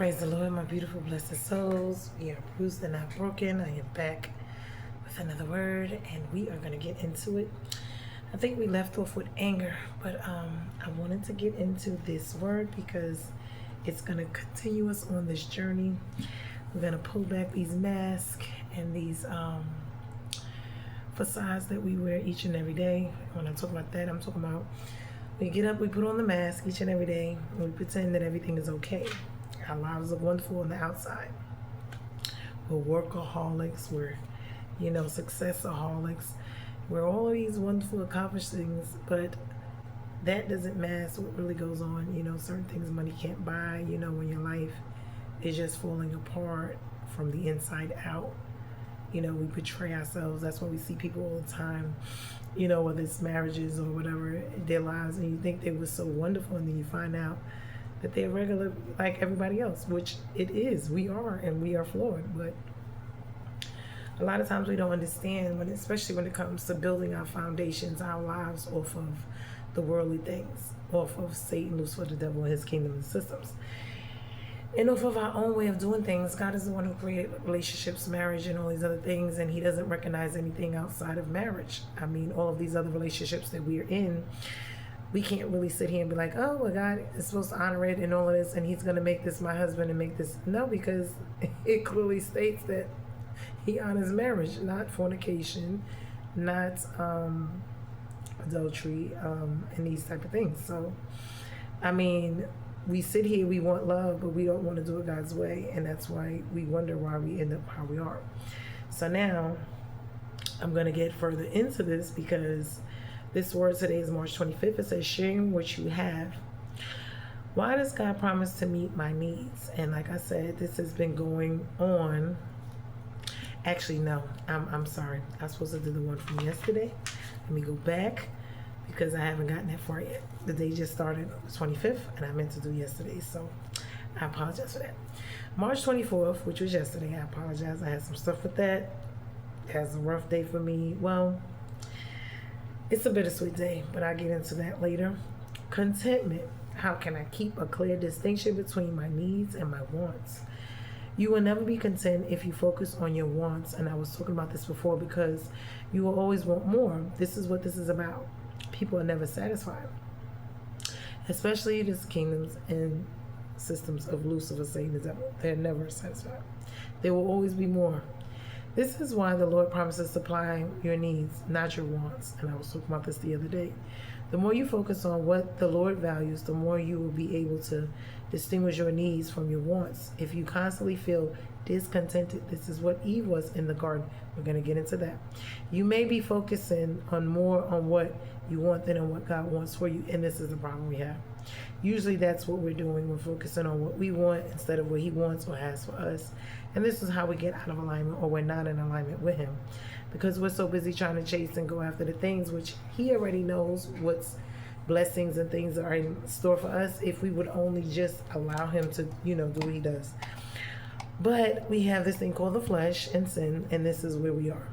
Praise the Lord, my beautiful, blessed souls. We are bruised and not broken. I am back with another word, and we are going to get into it. I think we left off with anger, but I wanted to get into this word because it's going to continue us on this journey. We're going to pull back these masks and these facades that we wear each and every day. When I talk about that, I'm talking about we get up, we put on the mask each and every day, and we pretend that everything is okay. Our lives look wonderful on the outside. We're workaholics, we're, successaholics. We're all of these wonderful accomplished things, but that doesn't mask what really goes on. Certain things money can't buy, when your life is just falling apart from the inside out. We betray ourselves. That's why we see people all the time, whether it's marriages or whatever, their lives, and you think they were so wonderful, and then you find out that they're regular like everybody else, which it is. We are, and we are flawed. But a lot of times we don't understand, especially when it comes to building our foundations, our lives off of the worldly things, off of Satan, Lucifer, the devil, and his kingdom and systems. And off of our own way of doing things. God is the one who created relationships, marriage, and all these other things, and he doesn't recognize anything outside of marriage. I mean, all of these other relationships that we are in, we can't really sit here and be like, oh, well, God is supposed to honor it and all of this, and he's going to make this my husband and make this. No, because it clearly states that he honors marriage, not fornication, not adultery, and these type of things. So, I mean, we sit here, we want love, but we don't want to do it God's way, and that's why we wonder why we end up how we are. So now, I'm going to get further into this because this word today is March 25th. It says, sharing what you have. Why does God promise to meet my needs? And like I said, this has been going on. Actually, no, I'm sorry. I was supposed to do the one from yesterday. Let me go back because I haven't gotten that far yet. The day just started on the 25th, and I meant to do yesterday, so I apologize for that. March 24th, which was yesterday, I apologize. I had some stuff with that. It was a rough day for me. Well, it's a bittersweet day, but I'll get into that later. Contentment. How can I keep a clear distinction between my needs and my wants? You will never be content if you focus on your wants, and I was talking about this before because you will always want more. This is what this is about. People are never satisfied, especially the kingdoms and systems of Lucifer, Satan, the devil. They're never satisfied. There will always be more. This is why the Lord promises to supply your needs, not your wants. And I was talking about this the other day. The more you focus on what the Lord values, the more you will be able to distinguish your needs from your wants. If you constantly feel discontented, this is what Eve was in the garden. We're going to get into that. You may be focusing on more on what you want than on what God wants for you. And this is the problem we have. Usually that's what we're doing. We're focusing on what we want instead of what he wants or has for us. And this is how we get out of alignment, or we're not in alignment with him, because we're so busy trying to chase and go after the things which he already knows what's blessings and things are in store for us if we would only just allow him to, do what he does. But we have this thing called the flesh and sin, and this is where we are.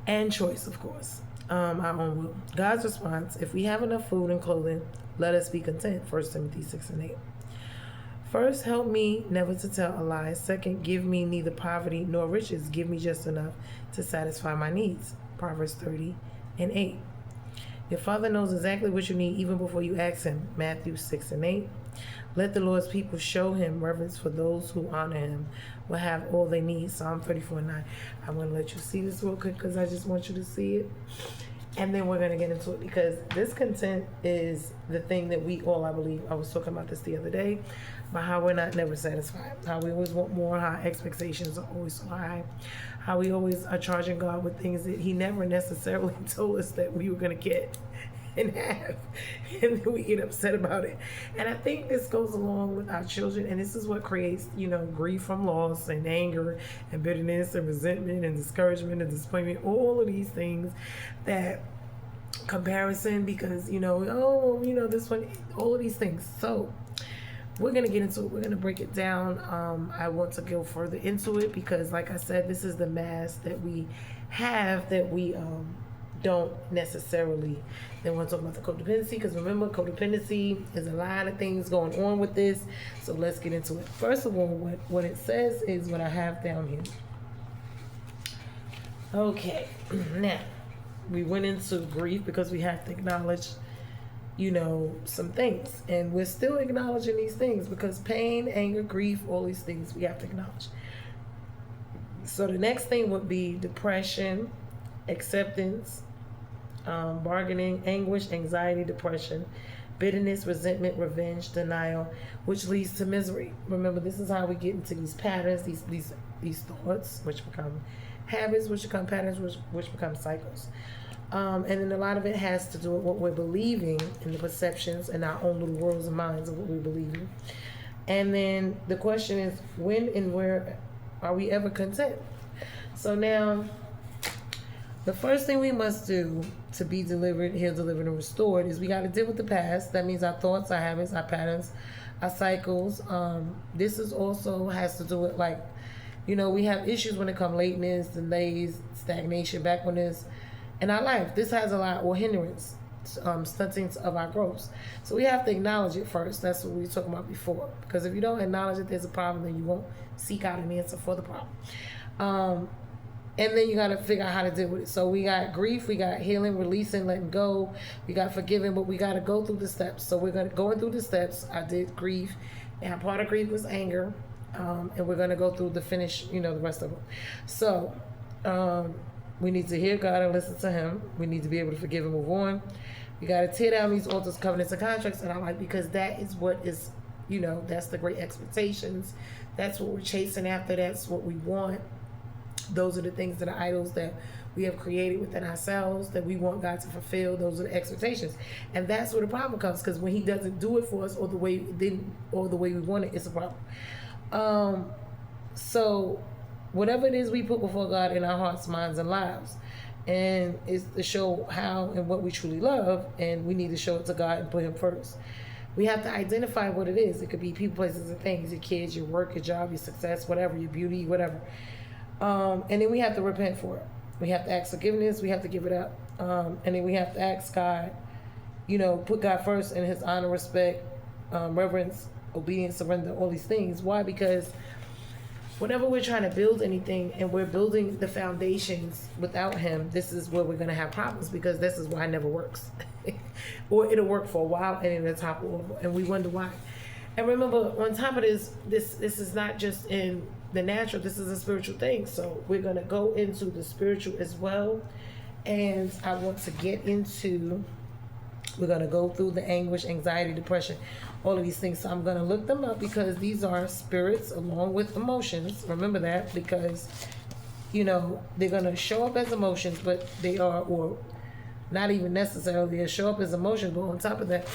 And choice, of course. Our own will. God's response: if we have enough food and clothing, let us be content. 1 Timothy 6:8. First, help me never to tell a lie. Second, give me neither poverty nor riches. Give me just enough to satisfy my needs. Proverbs 30:8. Your Father knows exactly what you need even before you ask him. Matthew 6:8. Let the Lord's people show him reverence, for those who honor him will have all they need. Psalm 34:9. I'm going to let you see this real quick because I just want you to see it. And then we're going to get into it, because discontent is the thing that we all, I believe, I was talking about this the other day, about how we're not never satisfied, how we always want more, how expectations are always so high, how we always are charging God with things that he never necessarily told us that we were going to get and have, and then we get upset about it. And I think this goes along with our children, and this is what creates, grief from loss and anger and bitterness and resentment and discouragement and disappointment, all of these things, that comparison, because this one, all of these things. So we're going to get into it. We're going to break it down. I want to go further into it because, like I said, this is the mask that we have, that we don't necessarily. Then we'll talk about the codependency, because remember, codependency is a lot of things going on with this. So let's get into it. First of all, what it says is what I have down here. Okay, now we went into grief because we have to acknowledge, some things, and we're still acknowledging these things because pain, anger, grief, all these things we have to acknowledge. So the next thing would be depression, acceptance, bargaining, anguish, anxiety, depression, bitterness, resentment, revenge, denial, which leads to misery. Remember, this is how we get into these patterns, these thoughts, which become habits, which become patterns, which become cycles. And then a lot of it has to do with what we're believing in the perceptions and our own little worlds and minds of what we believe in. And then the question is, when and where are we ever content? So now, the first thing we must do to be delivered, healed, delivered, and restored is we got to deal with the past. That means our thoughts, our habits, our patterns, our cycles. This is also has to do with, we have issues when it comes lateness, delays, stagnation, backwardness in our life. This has a lot, or hindrance, stunting of our growth. So we have to acknowledge it first. That's what we were talking about before. Because if you don't acknowledge that there's a problem, then you won't seek out an answer for the problem. And then you got to figure out how to deal with it. So we got grief, we got healing, releasing, letting go, we got forgiving, but we got to go through the steps. So we're going through the steps. I did grief, and part of grief was anger, and we're going to go through the finish, the rest of them. So we need to hear God and listen to Him. We need to be able to forgive and move on. We got to tear down these altars, covenants, and contracts, and I like, because that is what is, that's the great expectations. That's what we're chasing after. That's what we want. Those are the things that are idols that we have created within ourselves that we want God to fulfill. Those are the expectations, and that's where the problem comes. Because when He doesn't do it for us, or the way we want it, it's a problem. So whatever it is we put before God in our hearts, minds, and lives, and it's to show how and what we truly love, and we need to show it to God and put Him first. We have to identify what it is. It could be people, places, and things: your kids, your work, your job, your success, whatever, your beauty, whatever. And then we have to repent for it. We have to ask forgiveness. We have to give it up. And then we have to ask God, put God first in His honor, respect, reverence, obedience, surrender, all these things. Why? Because whenever we're trying to build anything and we're building the foundations without Him, this is where we're going to have problems, because this is why it never works. Or it'll work for a while and then it'll topple over, and we wonder why. And remember, on top of this is not just in the natural, this is a spiritual thing. So we're going to go into the spiritual as well. And I want to get into, we're going to go through the anguish, anxiety, depression, all of these things. So I'm going to look them up, because these are spirits along with emotions. Remember that, because, they're going to show up as emotions, but they are, or not even necessarily, they'll show up as emotions, but on top of that,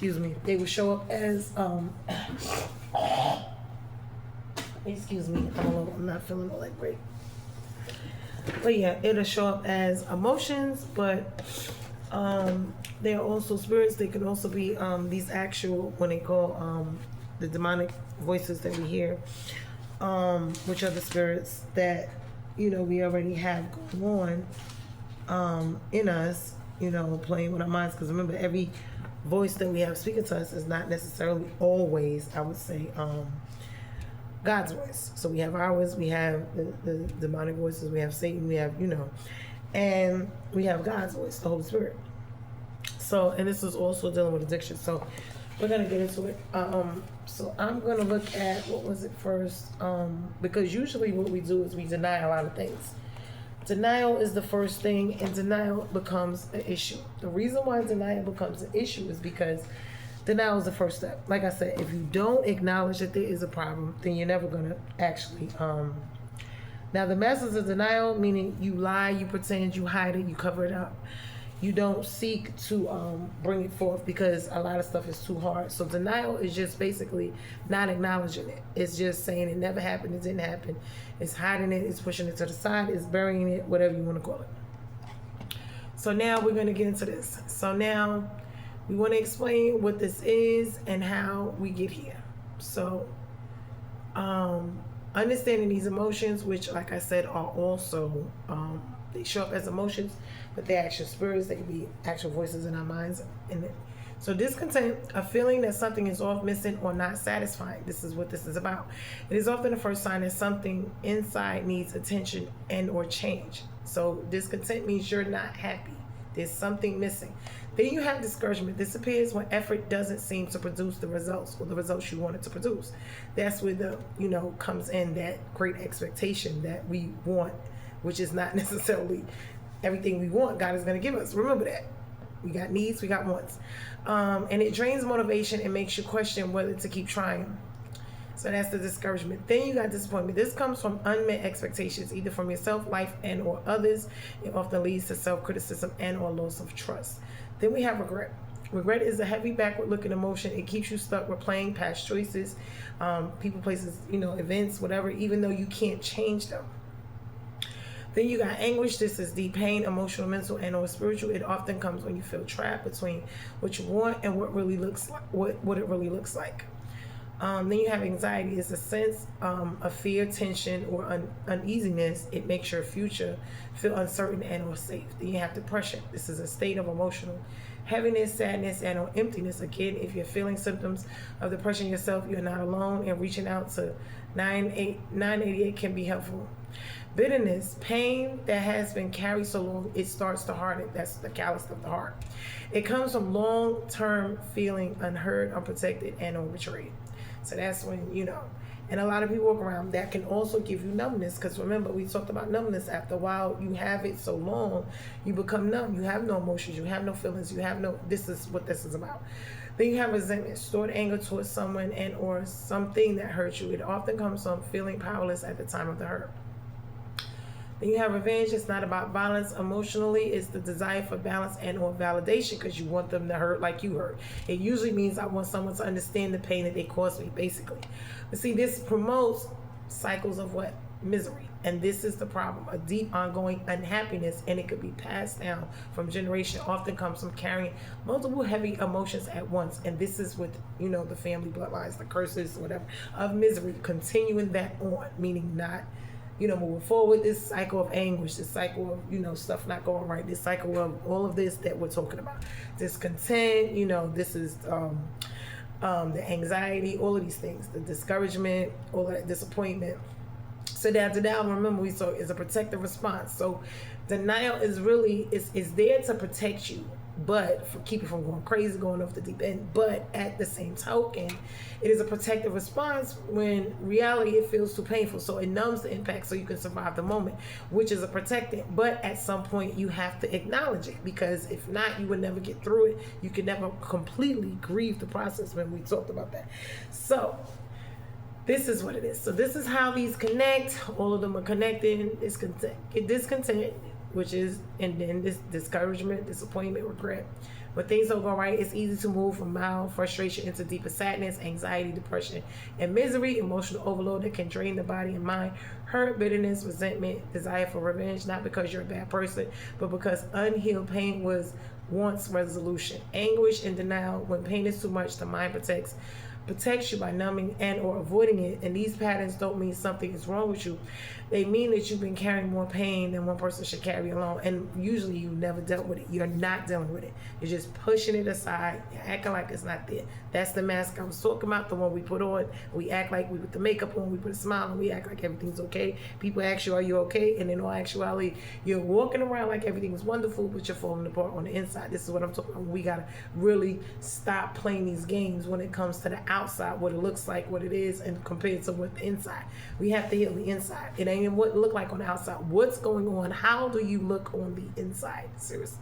they will show up as, excuse me, I'm not feeling all that great. But yeah, it'll show up as emotions, but there are also spirits. They can also be these actual, when they call the demonic voices that we hear, which are the spirits that, we already have going on in us, playing with our minds. Because remember, every voice that we have speaking to us is not necessarily always, I would say, God's voice. So we have ours, we have the demonic voices, we have Satan, we have, and we have God's voice, the Holy Spirit. So, and this is also dealing with addiction. So we're going to get into it. So I'm going to look at, what was it first? Because usually what we do is we deny a lot of things. Denial is the first thing, and denial becomes an issue. The reason why denial becomes an issue is because denial is the first step. Like I said, if you don't acknowledge that there is a problem, then you're never going to actually, now the methods of denial, meaning you lie, you pretend, you hide it, you cover it up. You don't seek to bring it forth, because a lot of stuff is too hard. So denial is just basically not acknowledging it. It's just saying it never happened, it didn't happen. It's hiding it, it's pushing it to the side, it's burying it, whatever you want to call it. So now we're going to get into this. So now we want to explain what this is and how we get here. So understanding these emotions, which, like I said, are also They show up as emotions, but they're actual spirits. They can be actual voices in our minds. So discontent, a feeling that something is off, missing, or not satisfying. This is what this is about. It is often the first sign that something inside needs attention and or change. So discontent means you're not happy. There's something missing. Then you have discouragement. This appears when effort doesn't seem to produce the results or the results you wanted to produce. That's where the, comes in that great expectation that we want, which is not necessarily everything we want God is going to give us. Remember that. We got needs, we got wants. And it drains motivation and makes you question whether to keep trying. So that's the discouragement. Then you got disappointment. This comes from unmet expectations, either from yourself, life, and or others. It often leads to self-criticism and or loss of trust. Then we have regret. Regret is a heavy backward-looking emotion. It keeps you stuck replaying past choices, people, places, events, whatever, even though you can't change them. Then you got anguish. This is deep pain, emotional, mental, and or spiritual. It often comes when you feel trapped between what you want and what really looks like, what it really looks like. Then you have anxiety. It's a sense of fear, tension, or uneasiness. It makes your future feel uncertain and or safe. Then you have depression. This is a state of emotional heaviness, sadness, and or emptiness. Again, if you're feeling symptoms of depression yourself, you're not alone, and reaching out to 988 can be helpful. Bitterness, pain that has been carried so long, it starts to harden. That's the callus of the heart. It comes from long-term feeling unheard, unprotected, and or betrayed. So that's when, and a lot of people walk around. That can also give you numbness, because remember, we talked about numbness. After a while, you have it so long, you become numb. You have no emotions, you have no feelings, this is what this is about. Then you have resentment, stored anger towards someone and or something that hurt you. It often comes from feeling powerless at the time of the hurt. Then you have revenge. It's not about violence emotionally. It's the desire for balance and or validation, because you want them to hurt like you hurt. It usually means I want someone to understand the pain that they caused me, basically. But see, this promotes cycles of what? Misery. And this is the problem. A deep ongoing unhappiness, and it could be passed down from generation, often comes from carrying multiple heavy emotions at once. And this is with, the family bloodlines, the curses, whatever, of misery, continuing that on, meaning not moving forward, this cycle of anguish, this cycle of, stuff not going right, this cycle of all of this that we're talking about. Discontent, this is the anxiety, all of these things, the discouragement, all of that disappointment. So that denial, remember we saw, is a protective response. So denial is really, is there to protect you, but for keep you from going crazy, going off the deep end. But at the same token, it is a protective response when reality, it feels too painful. So it numbs the impact so you can survive the moment, which is a protectant. But at some point you have to acknowledge it, because if not, you would never get through it. You can never completely grieve the process, when we talked about that. So this is what it is. So this is how these connect. All of them are connected. Discontent, which is, and then this discouragement, disappointment, regret. When things don't go right, it's easy to move from mild frustration into deeper sadness, anxiety, depression, and misery, emotional overload that can drain the body and mind, hurt, bitterness, resentment, desire for revenge, not because you're a bad person, but because unhealed pain wants resolution. Anguish and denial, when pain is too much, the mind protects you by numbing and or avoiding it. And these patterns don't mean something is wrong with you. They mean that you've been carrying more pain than one person should carry alone. And usually you never dealt with it. You're not dealing with it. You're just pushing it aside. You're acting like it's not there. That's the mask I was talking about, the one we put on. We act like we put the makeup on, we put a smile on, we act like everything's okay. People ask you, are you okay? And in all actuality, you're walking around like everything's wonderful, but you're falling apart on the inside. This is what I'm talking about. We gotta really stop playing these games when it comes to the outside, what it looks like, what it is, and compared to what the inside. We have to heal the inside. It ain't what it look like on the outside. What's going on? How do you look on the inside? Seriously.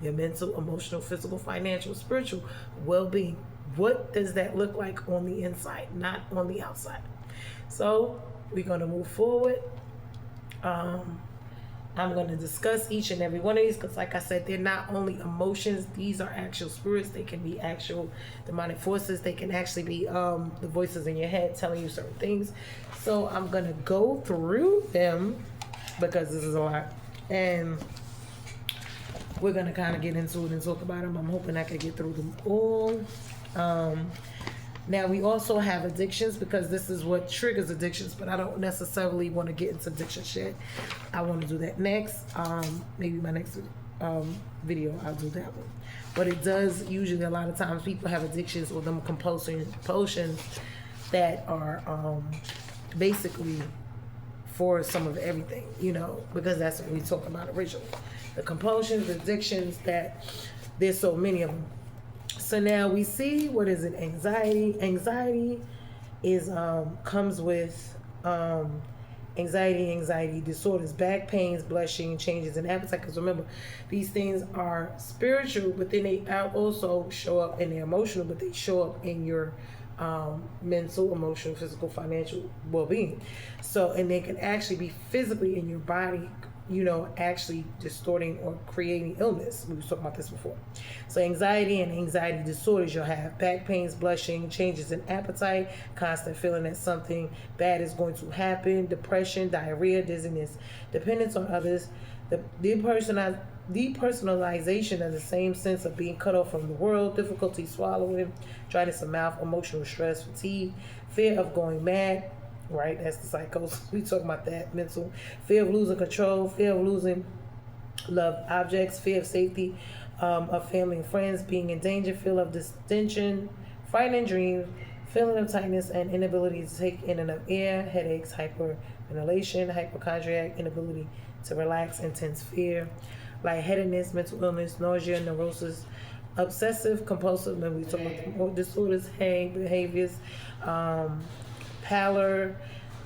Your mental, emotional, physical, financial, spiritual well-being. What does that look like on the inside, not on the outside? So we're going to move forward. I'm going to discuss each and every one of these, because like I said, they're not only emotions. These are actual spirits. They can be actual demonic forces. They can actually be the voices in your head telling you certain things. So I'm going to go through them, because this is a lot. And we're going to kind of get into it and talk about them. I'm hoping I can get through them all. Now, we also have addictions because this is what triggers addictions, but I don't necessarily want to get into addiction shit. I want to do that next. Maybe my next video, I'll do that one. But it does usually, a lot of times, people have addictions or them compulsions that are basically for some of everything, you know, because that's what we talked about originally. The compulsions, the addictions, that there's so many of them. So now we see, what is it? Anxiety. Anxiety is comes with anxiety disorders, back pains, blushing, changes in appetite. Because remember, these things are spiritual, but then they also show up in the emotional, but they show up in your mental, emotional, physical, financial well-being. So, and they can actually be physically in your body, you know, actually distorting or creating illness. We were talking about this before. So anxiety and anxiety disorders, you'll have back pains, blushing, changes in appetite, constant feeling that something bad is going to happen, depression, diarrhea, dizziness, dependence on others, the depersonalization of the same sense of being cut off from the world, difficulty swallowing, dryness of mouth, emotional stress, fatigue, fear of going mad, right? That's the psychosis. We talk about that. Mental fear of losing control, fear of losing loved objects, fear of safety of family and friends, being in danger, fear of distension, frightening dreams, feeling of tightness and inability to take in enough air, headaches, hyperventilation, hypochondriac, inability to relax, intense fear, lightheadedness, mental illness, nausea, neurosis, obsessive compulsive, when we talk about disorders, behaviors, pallor,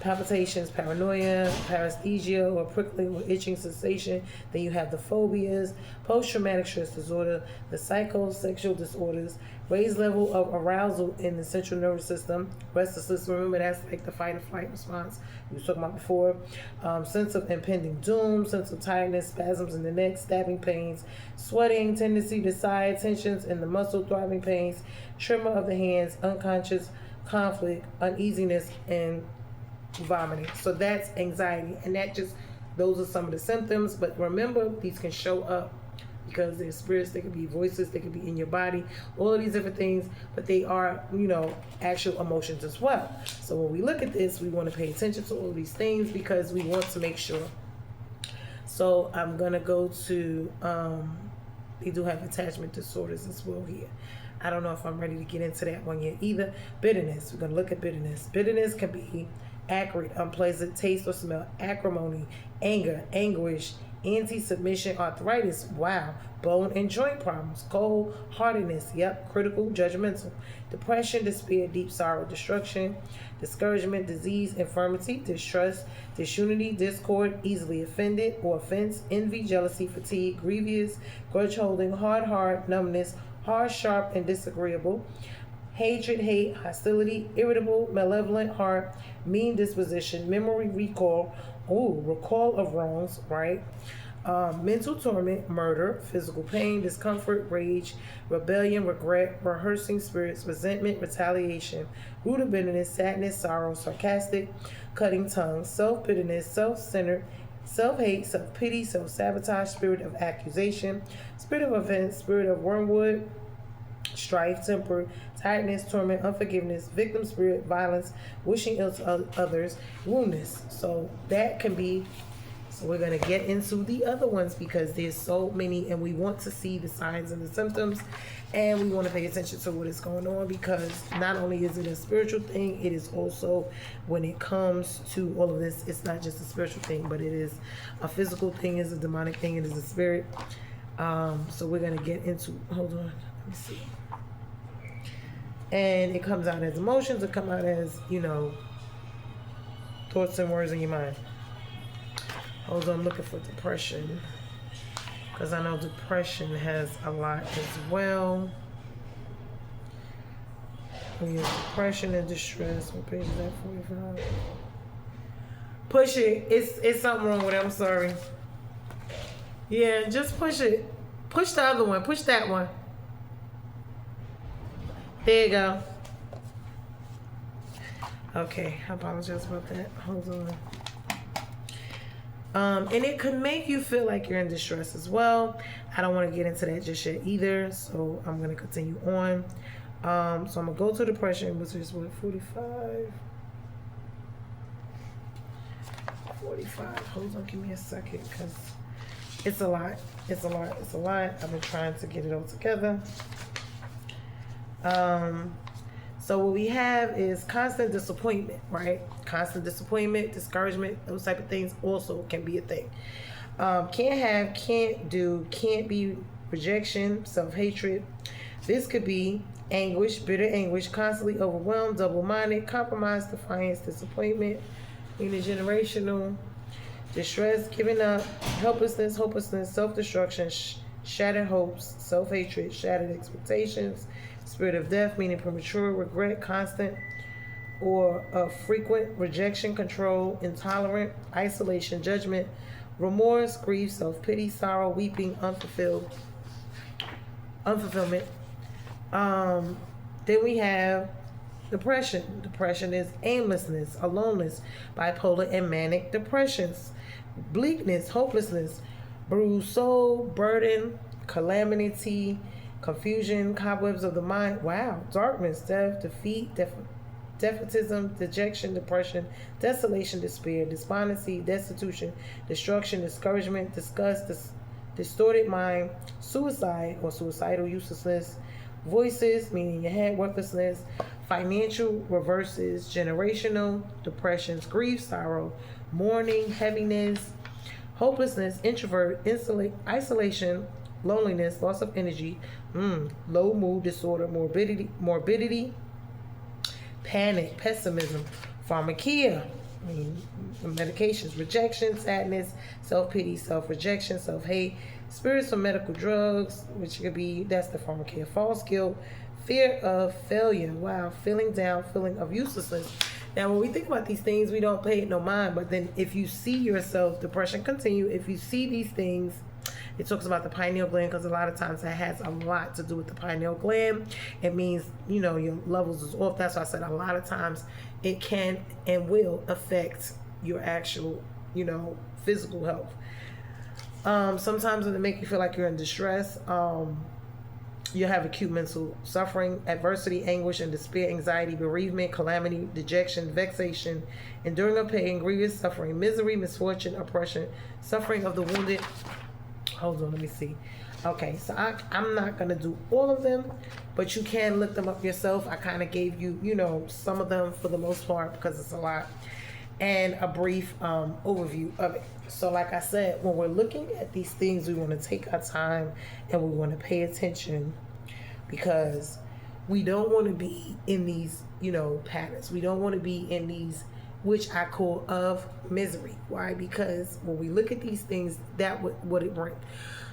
palpitations, paranoia, paresthesia or prickling or itching sensation. Then you have the phobias, post-traumatic stress disorder, the psychosexual disorders, raised level of arousal in the central nervous system, restlessness, remember that's like the fight or flight response we were talking about before, sense of impending doom, sense of tiredness, spasms in the neck, stabbing pains, sweating, tendency to sigh, tensions in the muscle, throbbing pains, tremor of the hands, unconscious conflict, uneasiness, and vomiting. So that's anxiety, and those are some of the symptoms. But remember, these can show up because they're spirits, they could be voices, they could be in your body, all of these different things, but they are, you know, actual emotions as well. So when we look at this, we want to pay attention to all of these things because we want to make sure. So I'm gonna go to they do have attachment disorders as well here. I don't know if I'm ready to get into that one yet either. Bitterness, we're gonna look at bitterness. Bitterness can be acrid, unpleasant taste or smell, acrimony, anger, anguish, anti-submission, arthritis, wow, bone and joint problems, cold, hardiness, yep, critical, judgmental, depression, despair, deep sorrow, destruction, discouragement, disease, infirmity, distrust, disunity, discord, easily offended or offense, envy, jealousy, fatigue, grievous, grudge holding, hard heart, numbness, harsh, sharp, and disagreeable, hatred, hate, hostility, irritable, malevolent heart, mean disposition, memory recall, recall of wrongs, right? Mental torment, murder, physical pain, discomfort, rage, rebellion, regret, rehearsing spirits, resentment, retaliation, root of bitterness, sadness, sorrow, sarcastic, cutting tongue, self-bitterness, self-centered, self-hate, self-pity, self-sabotage, spirit of accusation, spirit of offense, spirit of wormwood, strife, temper, tiredness, torment, unforgiveness, victim spirit, violence, wishing ill to others, woundness. So that can be, so we're going to get into the other ones because there's so many and we want to see the signs and the symptoms and we want to pay attention to what is going on because not only is it a spiritual thing, it is also, when it comes to all of this, it's not just a spiritual thing, but it is a physical thing, it's a demonic thing, it is a spirit. So we're going to get into, hold on, let me see. And it comes out as emotions, it comes out as, you know, thoughts and words in your mind. Hold on, I'm looking for depression. Because I know depression has a lot as well. We have depression and distress. What page is that? 45. Push it. It's something wrong with it. I'm sorry. Yeah, just push it. Push the other one. Push that one. There you go. Okay, I apologize about that. Hold on. And it could make you feel like you're in distress as well. I don't want to get into that just yet either, so I'm going to continue on. So I'm gonna go to depression, which is what, 45. Hold on, give me a second, because it's a lot. It's a lot. It's a lot. I've been trying to get it all together. So what we have is constant disappointment, right? Constant disappointment, discouragement, those type of things also can be a thing. Can't have, can't do, can't be, rejection, self-hatred. This could be anguish, bitter anguish, constantly overwhelmed, double-minded, compromise, defiance, disappointment, intergenerational, distress, giving up, helplessness, hopelessness, self-destruction, shattered hopes, self-hatred, shattered expectations, spirit of death, meaning premature, regret, constant or frequent rejection, control, intolerant, isolation, judgment, remorse, grief, self-pity, sorrow, weeping, unfulfillment. Then we have depression. Depression is aimlessness, aloneness, bipolar and manic depressions, bleakness, hopelessness, bruised soul, burden, calamity, confusion, cobwebs of the mind. Wow. Darkness, death, defeat, defeatism, dejection, depression, desolation, despair, despondency, destitution, destruction, discouragement, disgust, distorted mind, suicide or suicidal uselessness, voices, meaning your head, worthlessness, financial reverses, generational depressions, grief, sorrow, mourning, heaviness, hopelessness, introvert, isolation, loneliness, loss of energy, low mood disorder, morbidity, panic, pessimism, pharmakia, medications, rejection, sadness, self-pity, self-rejection, self-hate, spirits of medical drugs, which could be, that's the pharmakia, false guilt, fear of failure, wow, feeling down, feeling of uselessness. Now, when we think about these things, we don't pay it no mind, but then if you see yourself, depression continue, if you see these things, it talks about the pineal gland, because a lot of times that has a lot to do with the pineal gland. It means, your levels is off. That's why I said a lot of times it can and will affect your actual, physical health. Sometimes it'll make you feel like you're in distress. You'll have acute mental suffering, adversity, anguish, and despair, anxiety, bereavement, calamity, dejection, vexation, enduring of pain, grievous suffering, misery, misfortune, oppression, suffering of the wounded. Hold on, let me see. Okay, so I'm not going to do all of them, but you can look them up yourself. I kind of gave you, some of them for the most part because it's a lot, and a brief overview of it. So like I said, when we're looking at these things, we want to take our time and we want to pay attention, because we don't want to be in these, patterns. We don't want to be in these, which I call of misery. Why? Because when we look at these things, that what it brings.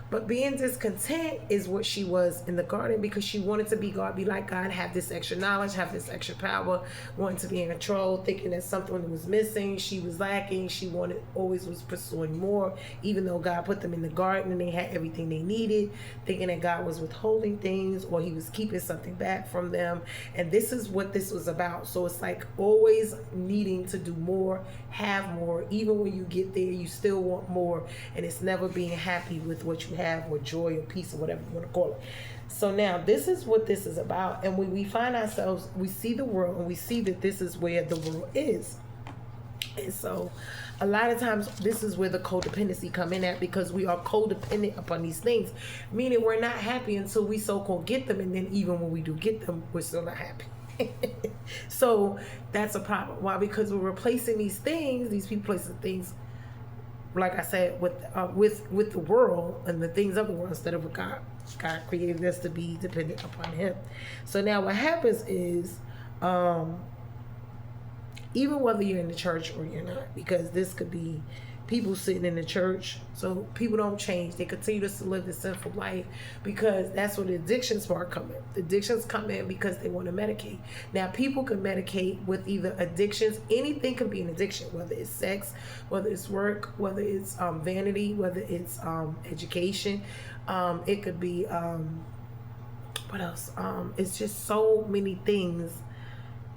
But being discontent is what she was in the garden, because she wanted to be God, be like God, have this extra knowledge, have this extra power, wanting to be in control, thinking that something was missing, she was lacking, she always was pursuing more, even though God put them in the garden and they had everything they needed, thinking that God was withholding things or he was keeping something back from them. And this is what this was about. So it's like always needing to do more, have more. Even when you get there, you still want more, and it's never being happy with what you have, or joy or peace, or whatever you want to call it. So now this is what this is about. And when we find ourselves, we see the world and we see that this is where the world is. And so a lot of times this is where the codependency come in at, because we are codependent upon these things, meaning we're not happy until we so-called get them, and then even when we do get them, we're still not happy. So that's a problem. Why? Because we're replacing these things, these people placing things, like I said, with the world and the things of the world, instead of what God created us to be, dependent upon him. So now what happens is, even whether you're in the church or you're not, because this could be people sitting in the church, so people don't change, they continue to live the sinful life, because that's where the addictions part come in. The addictions come in because they want to medicate. Now people can medicate with either addictions, anything can be an addiction, whether it's sex, whether it's work, whether it's vanity, whether it's education, it could be what else, it's just so many things,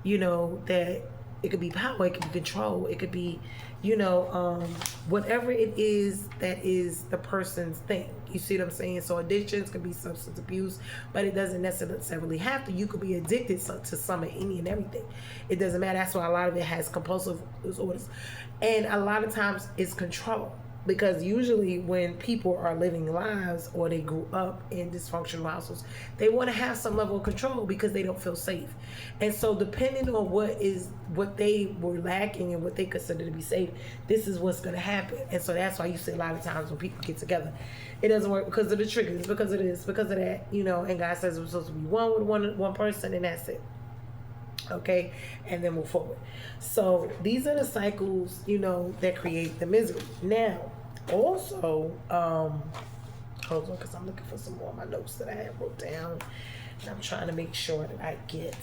that It could be power, it could be control, it could be, you know, whatever it is that is the person's thing. You see what I'm saying? So addictions can be substance abuse, but it doesn't necessarily have to. You could be addicted to some of any and everything. It doesn't matter. That's why a lot of it has compulsive disorders. And a lot of times it's control. Because usually when people are living lives or they grew up in dysfunctional households, they want to have some level of control because they don't feel safe. And so depending on what they were lacking and what they consider to be safe, this is what's going to happen. And so that's why you see a lot of times when people get together, it doesn't work because of the triggers, because of this, because of that, you know, and God says we're supposed to be one with one person, and that's it. Okay, and then move forward. So these are the cycles, you know, that create the misery. Now, also, hold on, because I'm looking for some more of my notes that I have wrote down, and I'm trying to make sure that I get.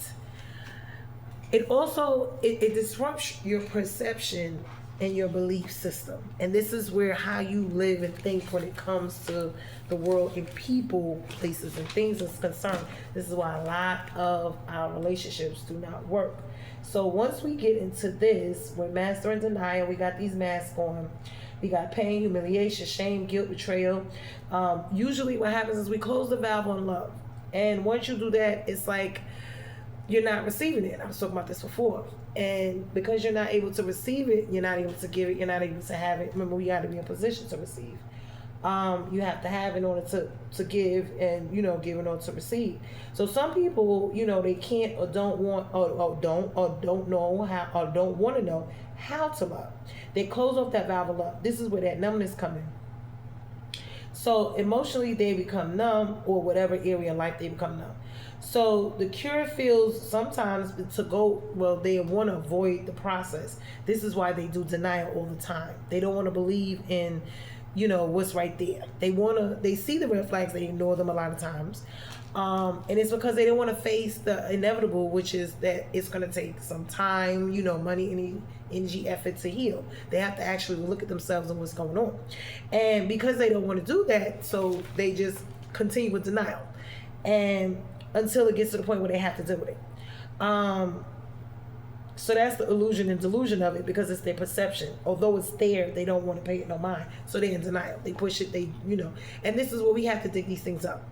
It also it disrupts your perception and your belief system, and this is where how you live and think when it comes to the world and people, places, and things is concerned. This is why a lot of our relationships do not work. So once we get into this, we're master and denial. We got these masks on. We got pain, humiliation, shame, guilt, betrayal. Usually what happens is we close the valve on love, and once you do that, it's like you're not receiving it. I was talking about this before. And because you're not able to receive it, you're not able to give it, you're not able to have it. Remember, we got to be in position to receive. You have to have in order to give, and, you know, give in order to receive. So some people, you know, they can't or don't want or don't know how, or don't want to know how to love. They close off that valve of love. This is where that numbness comes in. So emotionally they become numb, or whatever area in life they become numb. So the cure feels sometimes to go, well, they want to avoid the process. This is why they do denial all the time. They don't want to believe in, you know, what's right there. They see the red flags, they ignore them a lot of times. And it's because they don't want to face the inevitable, which is that it's going to take some time, you know, money, energy, effort to heal. They have to actually look at themselves and what's going on. And because they don't want to do that, so they just continue with denial. And until it gets to the point where they have to deal with it. So that's the illusion and delusion of it, because it's their perception. Although it's there, they don't want to pay it no mind. So they're in denial. They push it, they, you know. And this is where we have to dig these things up.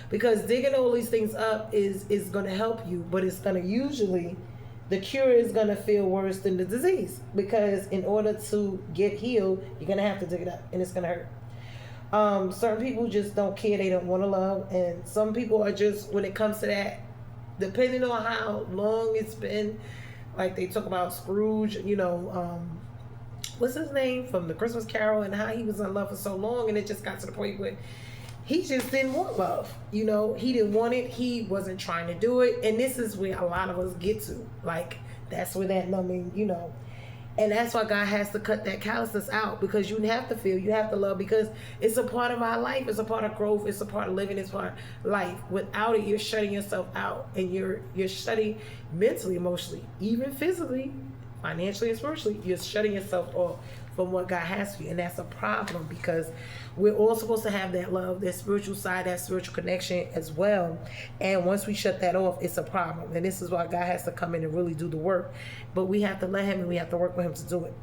Because digging all these things up is going to help you, but it's going to usually, the cure is going to feel worse than the disease. Because in order to get healed, you're going to have to dig it up, and it's going to hurt. Certain people just don't care, they don't want to love, and some people are just, when it comes to that, depending on how long it's been, like they talk about Scrooge, you know, what's his name from the Christmas Carol, and how he was in love for so long, and it just got to the point where he just didn't want love, you know, he didn't want it, he wasn't trying to do it, and this is where a lot of us get to, like, that's where that numbing, you know. And that's why God has to cut that callousness out, because you have to feel, you have to love, because it's a part of our life. It's a part of growth. It's a part of living. It's part of life. Without it, you're shutting yourself out, and you're shutting mentally, emotionally, even physically, financially, and spiritually. You're shutting yourself off from what God has for you, and that's a problem, because we're all supposed to have that love, that spiritual side, that spiritual connection as well. And once we shut that off, it's a problem. And this is why God has to come in and really do the work. But we have to let him, and we have to work with him to do it.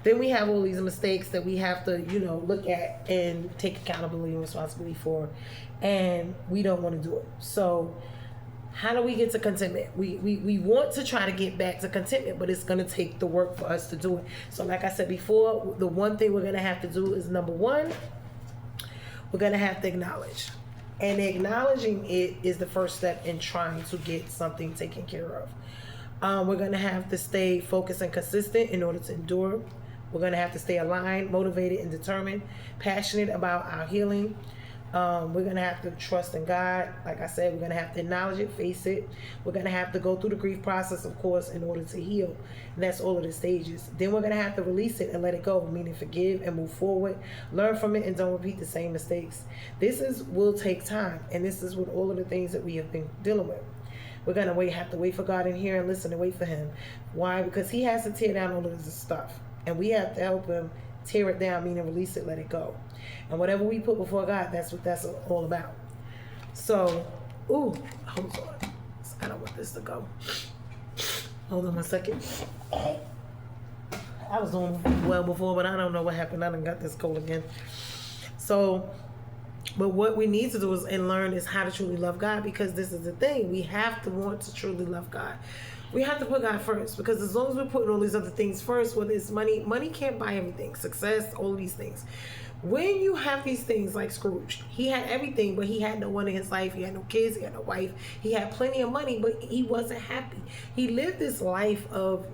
Then we have all these mistakes that we have to, you know, look at and take accountability and responsibility for, and we don't want to do it. So how do we get to contentment? We want to try to get back to contentment, but it's going to take the work for us to do it. So like I said before, the one thing we're going to have to do is, number one, we're going to have to acknowledge. And acknowledging it is the first step in trying to get something taken care of. We're going to have to stay focused and consistent in order to endure. We're going to have to stay aligned, motivated, and determined, passionate about our healing. We're going to have to trust in God. Like I said, we're going to have to acknowledge it, face it. We're going to have to go through the grief process, of course, in order to heal. And that's all of the stages. Then we're going to have to release it and let it go, meaning forgive and move forward. Learn from it and don't repeat the same mistakes. Will take time. And this is with all of the things that we have been dealing with. We're going to have to wait for God in here and listen and wait for him. Why? Because he has to tear down all of this stuff. And we have to help him tear it down, meaning release it, let it go. And whatever we put before God, that's what that's all about. So Ooh, hold on. I don't want this to go. Hold on 1 second. I was doing well before, but I don't know what happened. I done got this cold again. So, but what we need to do is and learn is how to truly love God, because this is the thing. We have to want to truly love God. We have to put God first, because as long as we're putting all these other things first, whether it's money can't buy everything. Success, all of these things. When you have these things like Scrooge, he had everything, but he had no one in his life. He had no kids. He had no wife. He had plenty of money, but he wasn't happy. He lived this life of,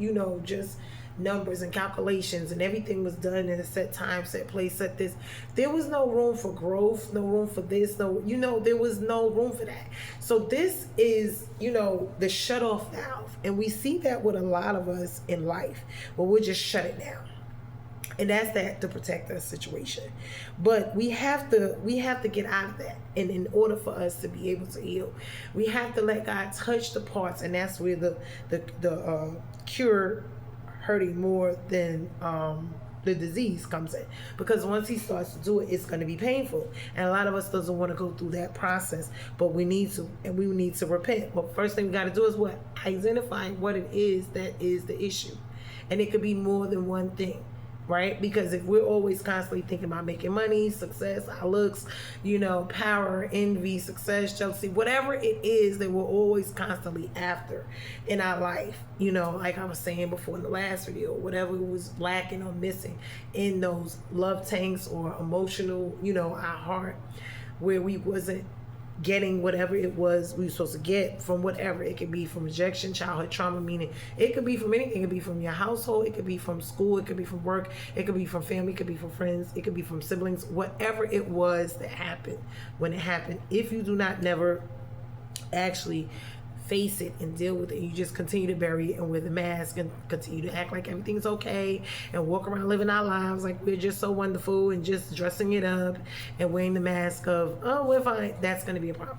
just numbers and calculations, and everything was done in a set time, set place, set this. There was no room for growth, no room for this, there was no room for that. So this is, the shut off valve. And we see that with a lot of us in life, where we'll just shut it down. And that's that to protect our situation. But we have to get out of that. And in order for us to be able to heal, we have to let God touch the parts. And that's where the cure hurting more than the disease comes in. Because once he starts to do it, it's going to be painful. And a lot of us doesn't want to go through that process. But we need to, and we need to repent. But first thing we got to do is what? Identify what it is that is the issue. And it could be more than one thing. Right? Because if we're always constantly thinking about making money, success, our looks, power, envy, success, jealousy, whatever it is that we're always constantly after in our life, like I was saying before in the last video, whatever was lacking or missing in those love tanks or emotional, our heart, where we wasn't getting whatever it was we were supposed to get from whatever. It could be from rejection, childhood trauma, meaning it could be from anything. It could be from your household, it could be from school, it could be from work, it could be from family, it could be from friends, it could be from siblings, whatever it was that happened. When it happened, if you do not never actually face it and deal with it, you just continue to bury it and wear the mask and continue to act like everything's okay and walk around living our lives like we're just so wonderful and just dressing it up and wearing the mask of, oh, we're fine, that's going to be a problem.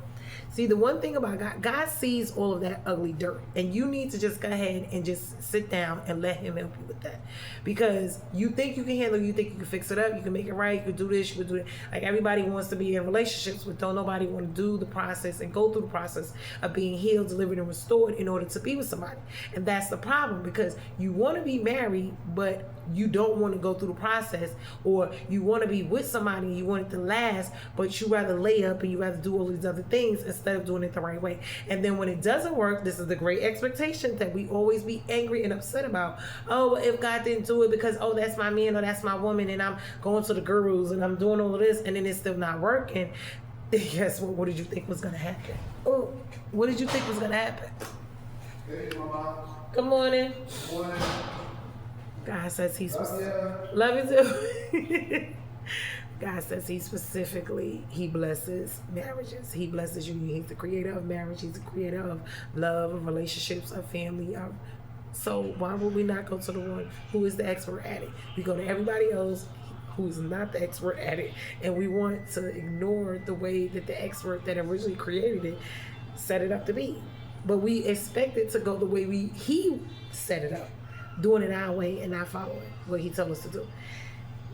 See, the one thing about God sees all of that ugly dirt, and you need to just go ahead and just sit down and let him help you with that. Because you think you can handle it, you think you can fix it up, you can make it right, you can do this, you can do it. Like everybody wants to be in relationships, but don't nobody want to do the process and go through the process of being healed, delivered, and restored in order to be with somebody. And that's the problem, because you want to be married, but you don't want to go through the process, or you want to be with somebody and you want it to last, but you rather lay up and you rather do all these other things instead of doing it the right way. And then when it doesn't work, this is the great expectation that we always be angry and upset about. Oh, well, if God didn't do it because, oh, that's my man or that's my woman, and I'm going to the gurus and I'm doing all of this, and then it's still not working. Guess what? What did you think was going to happen? Oh, what did you think was going to happen? Hey, Mama. Good morning. Good morning. God says he's Love you too. God says he blesses marriages. He blesses you. He's the creator of marriage. He's the creator of love, of relationships, of family. So why would we not go to the one who is the expert at it? We go to everybody else who's not the expert at it, and we want to ignore the way that the expert that originally created it set it up to be. But we expect it to go the way he set it up, doing it our way and not following what he told us to do.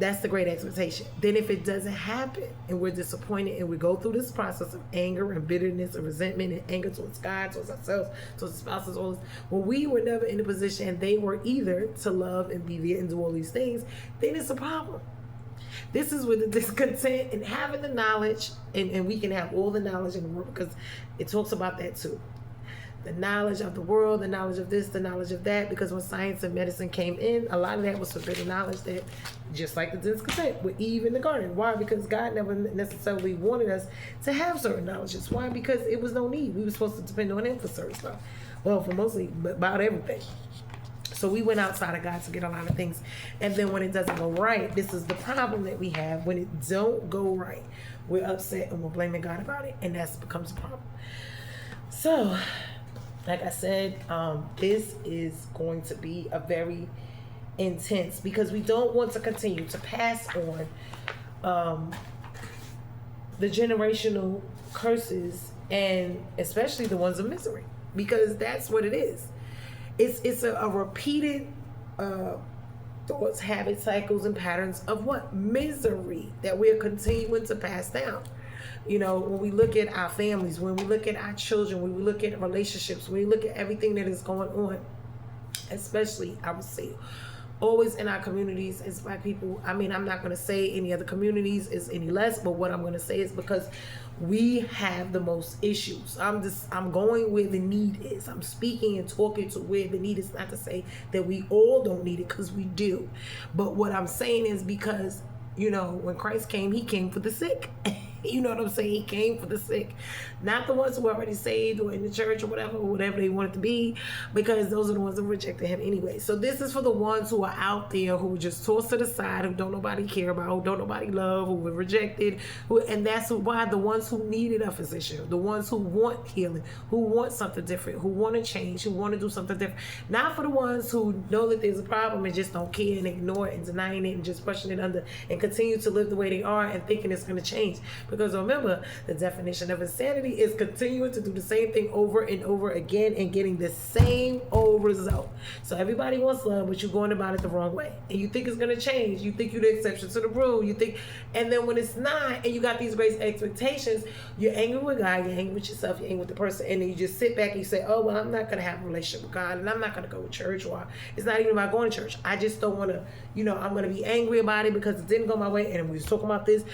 That's the great expectation. Then if it doesn't happen and we're disappointed and we go through this process of anger and bitterness and resentment and anger towards God, towards ourselves, towards the spouses, all this, well, we were never in a position and they were either to love and be there and do all these things, then it's a problem. This is with the discontent and having the knowledge, and we can have all the knowledge in the world, because it talks about that too. The knowledge of the world, the knowledge of this, the knowledge of that, because when science and medicine came in, a lot of that was forbidden knowledge, that just like the discontent with Eve in the garden. Why? Because God never necessarily wanted us to have certain knowledges. Why? Because it was no need. We were supposed to depend on him for certain stuff. Well, for mostly, but about everything. So we went outside of God to get a lot of things. And then when it doesn't go right, this is the problem that we have. When it don't go right, we're upset and we're blaming God about it. And that becomes a problem. So, like I said, this is going to be a very intense, because we don't want to continue to pass on the generational curses, and especially the ones of misery, because that's what it is. It's a repeated thoughts, habits, cycles, and patterns of what? Misery that we're continuing to pass down. You know, when we look at our families, when we look at our children, when we look at relationships, when we look at everything that is going on, especially, I would say, always in our communities as Black people. I mean, I'm not going to say any other communities is any less, but what I'm going to say is because we have the most issues. I'm going where the need is. I'm speaking and talking to where the need is. Not to say that we all don't need it, because we do. But what I'm saying is because, you know, when Christ came, he came for the sick. You know what I'm saying? He came for the sick, not the ones who are already saved or in the church or whatever they want it to be, because those are the ones that rejected him anyway. So this is for the ones who are out there, who were just tossed to the side, who don't nobody care about, who don't nobody love, who were rejected, and that's why the ones who needed a physician, the ones who want healing, who want something different, who want to change, who want to do something different. Not for the ones who know that there's a problem and just don't care and ignore it and denying it and just brushing it under and continue to live the way they are and thinking it's going to change. Because remember, the definition of insanity is continuing to do the same thing over and over again and getting the same old result. So everybody wants love, but you're going about it the wrong way. And you think it's going to change. You think you're the exception to the rule. You think, and then when it's not, and you got these great expectations, you're angry with God, you're angry with yourself, you're angry with the person, and then you just sit back and you say, oh, well, I'm not going to have a relationship with God, and I'm not going to go to church, or it's not even about going to church. I just don't want to, you know, I'm going to be angry about it because it didn't go my way. And we was talking about this.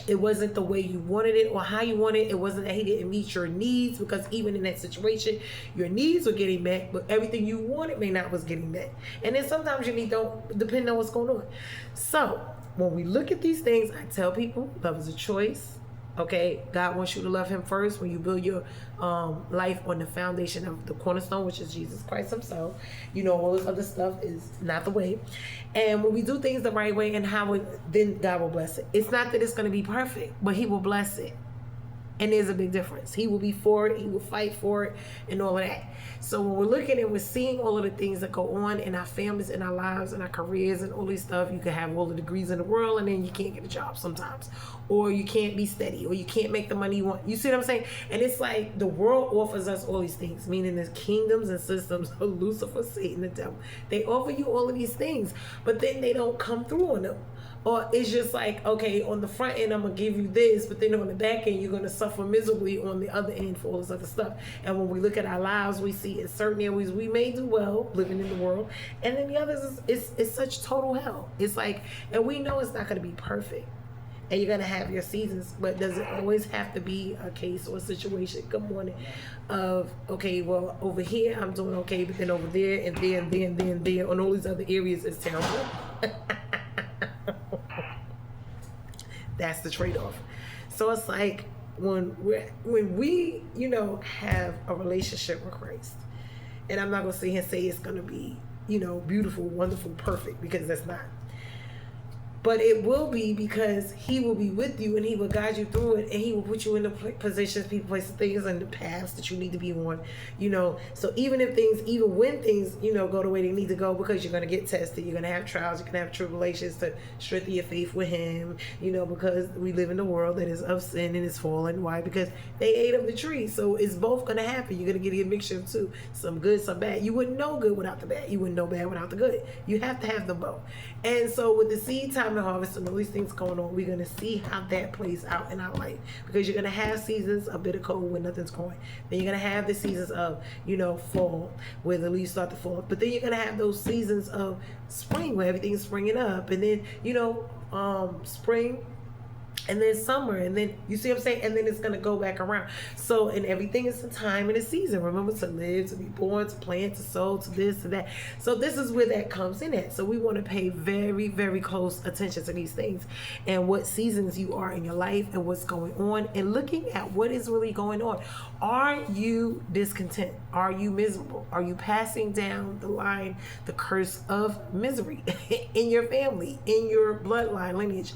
It wasn't the way you wanted it or how you wanted it. It wasn't that he didn't meet your needs, because even in that situation, your needs were getting met, but everything you wanted may not was getting met. And then sometimes your needs don't, depend on what's going on. So when we look at these things, I tell people love is a choice. Okay, God wants you to love him first when you build your life on the foundation of the cornerstone, which is Jesus Christ himself. You know, all this other stuff is not the way. And when we do things the right way and then God will bless it. It's not that it's going to be perfect, but he will bless it. And there's a big difference. He will be for it. He will fight for it and all of that. So when we're looking and we're seeing all of the things that go on in our families, in our lives, in our careers, and all this stuff, you can have all the degrees in the world and then you can't get a job sometimes. Or you can't be steady, or you can't make the money you want. You see what I'm saying? And it's like the world offers us all these things, meaning the kingdoms and systems of Lucifer, Satan, the devil. They offer you all of these things, but then they don't come through on them. Or it's just like, okay, on the front end, I'm going to give you this, but then on the back end, you're going to suffer miserably on the other end for all this other stuff. And when we look at our lives, we see in certain areas we may do well living in the world. And then the others, it's such total hell. It's like, and we know it's not going to be perfect. And you're going to have your seasons, but does it always have to be a case or a situation, good morning, of, okay, well, over here, I'm doing okay, but then over there, and there, and there, and there, and there, on all these other areas, it's terrible. That's the trade-off. So it's like when we, you know, have a relationship with Christ, and I'm not gonna sit here and say it's gonna be, you know, beautiful, wonderful, perfect, because that's not. But it will be, because he will be with you and he will guide you through it, and he will put you in the positions, people, places, things, and the paths that you need to be on, you know. So even when things, you know, go the way they need to go, because you're going to get tested, you're going to have trials, you're going to have tribulations to strengthen your faith with him, you know, because we live in a world that is of sin and is fallen. Why? Because they ate of the tree. So it's both going to happen. You're going to get a mixture of two, some good, some bad. You wouldn't know good without the bad. You wouldn't know bad without the good. You have to have them both. And so with the seed time and harvest and all these things going on, we're going to see how that plays out in our life, because you're going to have seasons of bitter cold when nothing's going. Then you're going to have the seasons of, you know, fall, where the leaves start to fall. But then you're going to have those seasons of spring where everything's springing up, and then, you know, spring, and then summer, and then, you see what I'm saying? And then it's going to go back around. So, and everything is a time and a season. Remember, to live, to be born, to plant, to sow, to this, to that. So this is where that comes in at. So we want to pay very, very close attention to these things and what seasons you are in your life and what's going on, and looking at what is really going on. Are you discontent? Are you miserable? Are you passing down the line, the curse of misery in your family, in your bloodline, lineage?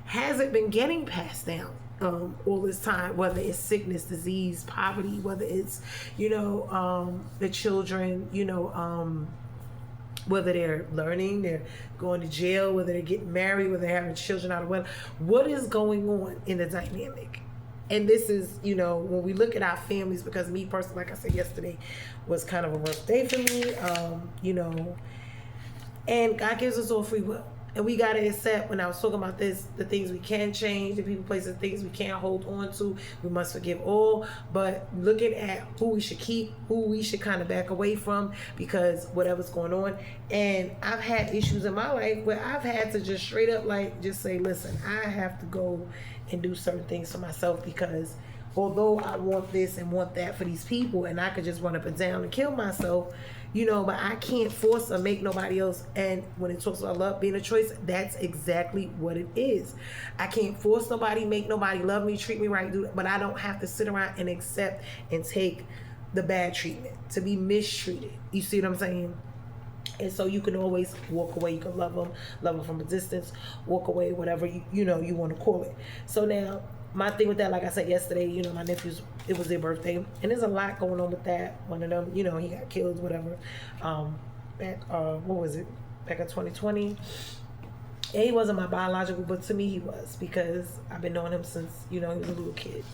Has it been getting passed down all this time, whether it's sickness, disease, poverty, whether it's, you know, the children, you know, whether they're learning, they're going to jail, whether they're getting married, whether they're having children out of wedlock? What is going on in the dynamic? And this is, you know, when we look at our families, because me personally, like I said yesterday, was kind of a rough day for me, you know, and God gives us all free will. And we got to accept, when I was talking about this, the things we can change, the people, places, things we can't hold on to. We must forgive all. But looking at who we should keep, who we should kind of back away from, because whatever's going on. And I've had issues in my life where I've had to just straight up, like, just say, listen, I have to go and do certain things for myself, because although I want this and want that for these people, and I could just run up and down and kill myself, you know, but I can't force or make nobody else. And when it talks about love being a choice, that's exactly what it is. I can't force nobody, make nobody love me, treat me right, but I don't have to sit around and accept and take the bad treatment, to be mistreated. You see what I'm saying? And so you can always walk away. You can love them from a distance, walk away, whatever you know you want to call it. So now, my thing with that, like I said yesterday, you know, my nephews, it was their birthday, and there's a lot going on with that. One of them, you know, he got killed, whatever. What was it? Back in 2020. And he wasn't my biological, but to me he was, because I've been knowing him since, you know, he was a little kid.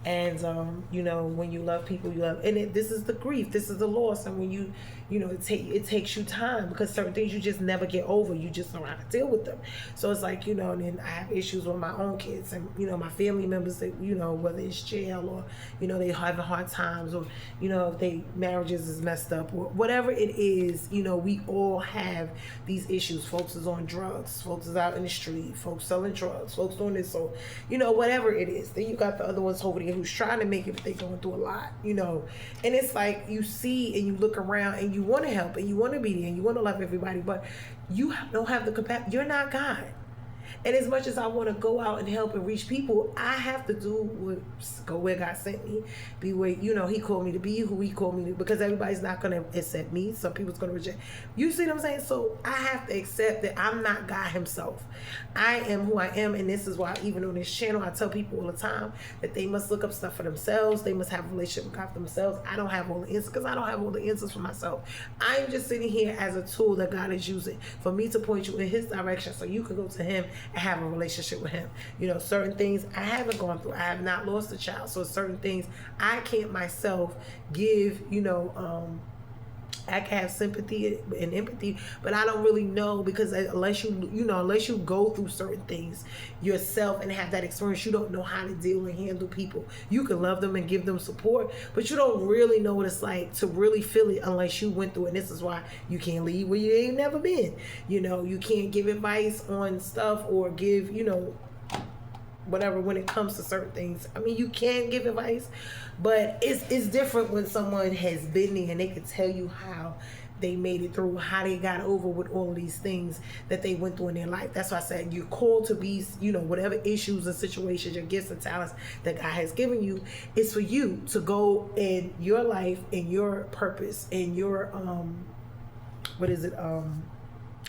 And you know, when you love people, you love, and this is the grief, this is the loss, and when you know, it takes you time, because certain things you just never get over. You just don't know how to deal with them. So it's like, you know, and then I have issues with my own kids, and you know, my family members that, you know, whether it's jail, or you know, they having hard times, or you know, if they marriages is messed up, or whatever it is. You know, we all have these issues. Folks is on drugs, folks is out in the street, folks selling drugs, folks doing this. So you know, whatever it is, then you got the other ones over there who's trying to make it, but they going through a lot, you know. And it's like, you see and you look around and you want to help and you want to be there and you want to love everybody, but you don't have the capacity. You're not God. And as much as I want to go out and help and reach people, I have to go where God sent me, be where, you know, he called me to be, who he called me to, because everybody's not going to accept me. Some people's going to reject. You see what I'm saying? So I have to accept that I'm not God himself. I am who I am. And this is why, even on this channel, I tell people all the time that they must look up stuff for themselves. They must have a relationship with God for themselves. I don't have all the answers, because I don't have all the answers for myself. I'm just sitting here as a tool that God is using for me to point you in his direction, so you can go to him and have a relationship with him. You know, certain things I haven't gone through. I have not lost a child. So certain things I can't myself give, you know, I can have sympathy and empathy, but I don't really know, because unless you go through certain things yourself and have that experience, you don't know how to deal and handle people. You can love them and give them support, but you don't really know what it's like to really feel it unless you went through it. And this is why you can't leave where you ain't never been. You know, you can't give advice on stuff or give, you know, whatever when it comes to certain things. I mean, you can give advice, but it's different when someone has been there and they can tell you how they made it through, how they got over with all of these things that they went through in their life. That's why I said you're called to be, you know, whatever issues and situations, your gifts and talents that God has given you, is for you to go in your life and your purpose and your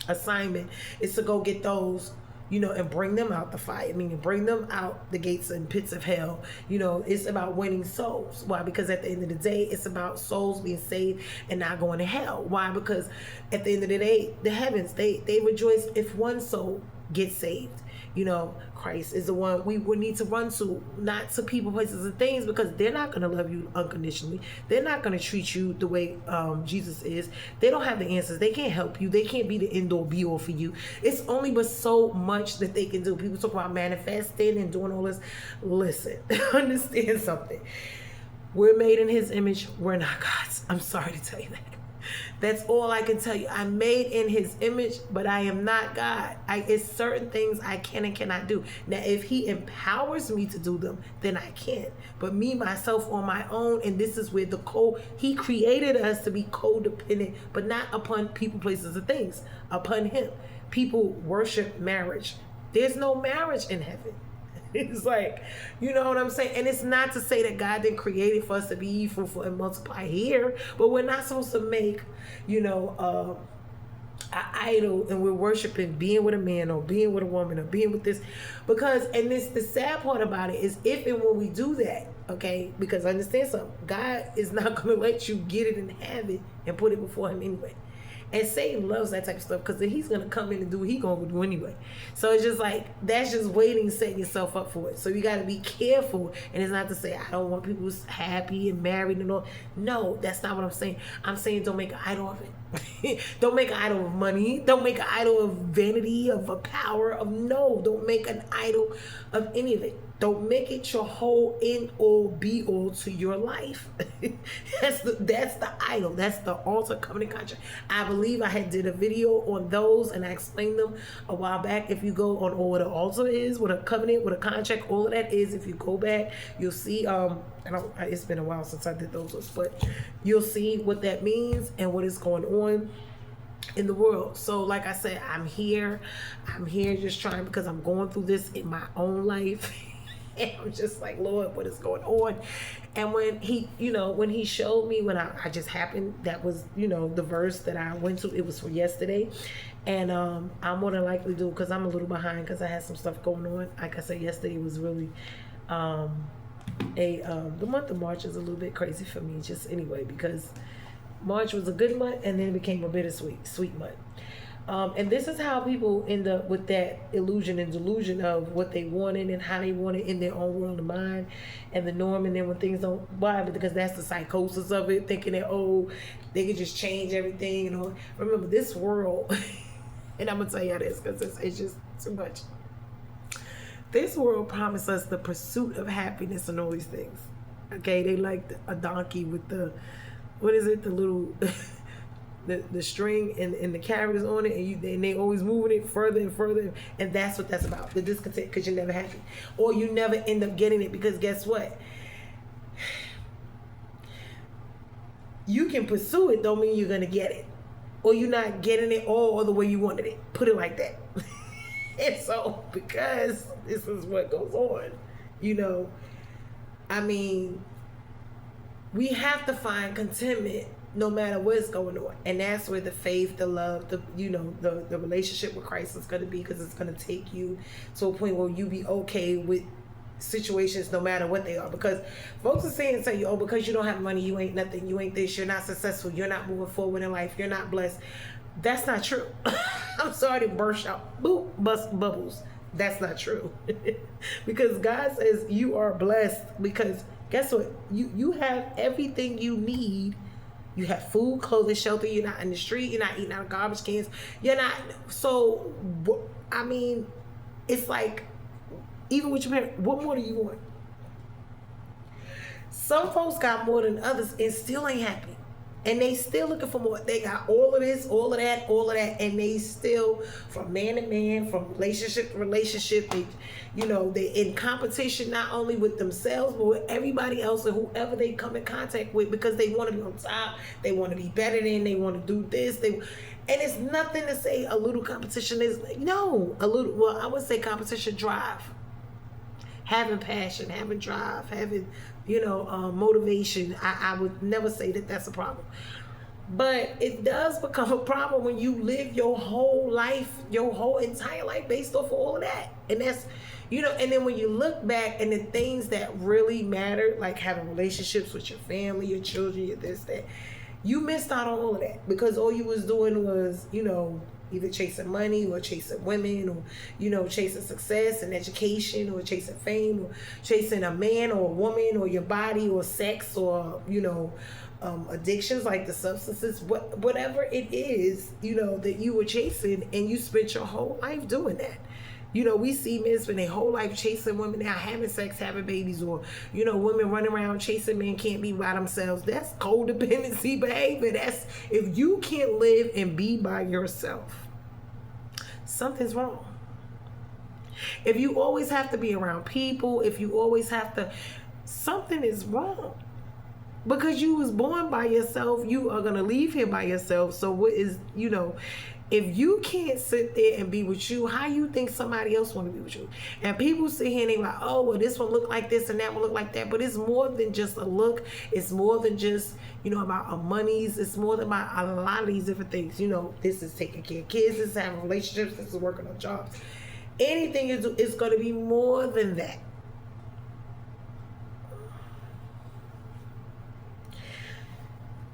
assignment is to go get those, you know, and bring them out the fire. I mean, bring them out the gates and pits of hell. You know, it's about winning souls. Why? Because at the end of the day, it's about souls being saved and not going to hell. Why? Because at the end of the day, the heavens, they rejoice if one soul gets saved. You know, Christ is the one we would need to run to, not to people, places, and things, because they're not going to love you unconditionally. They're not going to treat you the way Jesus is. They don't have the answers. They can't help you. They can't be the end-all be-all for you. It's only but so much that they can do. People talk about manifesting and doing all this. Listen, understand something. We're made in his image. We're not God's. I'm sorry to tell you that. That's all I can tell you. I'm made in his image, but I am not God. It's certain things I can and cannot do. Now, if he empowers me to do them, then I can. But me, myself, on my own, and this is where he created us to be codependent, but not upon people, places, and things, upon him. People worship marriage. There's no marriage in heaven. It's like, you know what I'm saying? And it's not to say that God didn't create it for us to be fruitful and multiply here, but we're not supposed to make, you know, an idol and we're worshiping being with a man or being with a woman or being with this. Because, and this, the sad part about it is if and when we do that, okay, because understand something, God is not going to let you get it and have it and put it before him anyway. And Satan loves that type of stuff because he's going to come in and do what he's going to do anyway. So it's just like, that's just waiting, setting yourself up for it. So you got to be careful. And it's not to say, I don't want people happy and married and all. No, that's not what I'm saying. I'm saying don't make an idol of it. Don't make an idol of money. Don't make an idol of vanity, of a power, of no. Don't make an idol of any of it. Don't make it your whole end all be all to your life. That's the idol. That's the altar, covenant, contract. I believe I had did a video on those and I explained them a while back. If you go on what an altar is, what a covenant, what a contract, all of that is, if you go back, you'll see, it's been a while since I did those ones, but you'll see what that means and what is going on in the world. So like I said, I'm here just trying, because I'm going through this in my own life. And I'm just like, Lord, what is going on? And when he showed me, when I just happened, that was, the verse that I went to, it was for yesterday. And I'm more than likely do, because I'm a little behind because I had some stuff going on. Like I said, yesterday was really the month of March is a little bit crazy for me, just anyway, because March was a good month and then it became a bittersweet, sweet month. And this is how people end up with that illusion and delusion of what they wanted and how they want it in their own world of mind and the norm. And then when things don't, why? Because that's the psychosis of it, thinking that, they could just change everything. Remember, this world, and I'm going to tell you this because it's just too much. This world promised us the pursuit of happiness and all these things. Okay, they like a donkey with the, what is it, the little... The string and the characters on it, and they always moving it further and further, and that's what that's about, the discontent, because you're never happy, or you never end up getting it, because guess what? You can pursue it, don't mean you're gonna get it, or you're not getting it all the way you wanted it. Put it like that. And so, because this is what goes on, we have to find contentment no matter what's going on. And that's where the faith, the love, the relationship with Christ is going to be, because it's going to take you to a point where you be okay with situations no matter what they are. Because folks are saying to you, because you don't have money, you ain't nothing, you ain't this, you're not successful, you're not moving forward in life, you're not blessed. That's not true. I'm sorry to burst out, bust bubbles. That's not true. Because God says you are blessed, because guess what? You have everything you need. You have food, clothing, shelter. You're not in the street. You're not eating out of garbage cans. You're not. So, it's like, even with your parents, what more do you want? Some folks got more than others and still ain't happy. And they still looking for more. They got all of this, all of that, and they still, from man to man, from relationship to relationship, they in competition not only with themselves, but with everybody else and whoever they come in contact with, because they want to be on top, they want to be better than, they want to do this, and it's nothing to say a little competition is, I would say competition drive. Having passion, having drive, having, motivation. I would never say that that's a problem. But it does become a problem when you live your whole life, your whole entire life based off of all of that. And that's, and then when you look back and the things that really matter, like having relationships with your family, your children, your this, that, you missed out on all of that because all you was doing was, either chasing money or chasing women or, chasing success and education or chasing fame or chasing a man or a woman or your body or sex or, addictions like the substances, whatever it is, that you were chasing, and you spent your whole life doing that. We see men spend their whole life chasing women now, having sex, having babies, or, women running around chasing men, can't be by themselves. That's codependency behavior. That's, if you can't live and be by yourself, something's wrong. If you always have to be around people, if you always have to, something is wrong. Because you was born by yourself, you are going to leave here by yourself. So what is, if you can't sit there and be with you, how you think somebody else want to be with you? And people sit here and they like, oh, well, this one look like this and that one look like that. But it's more than just a look. It's more than just, about our monies. It's more than about a lot of these different things. This is taking care of kids. This is having relationships. This is working on jobs. Anything is going to be more than that.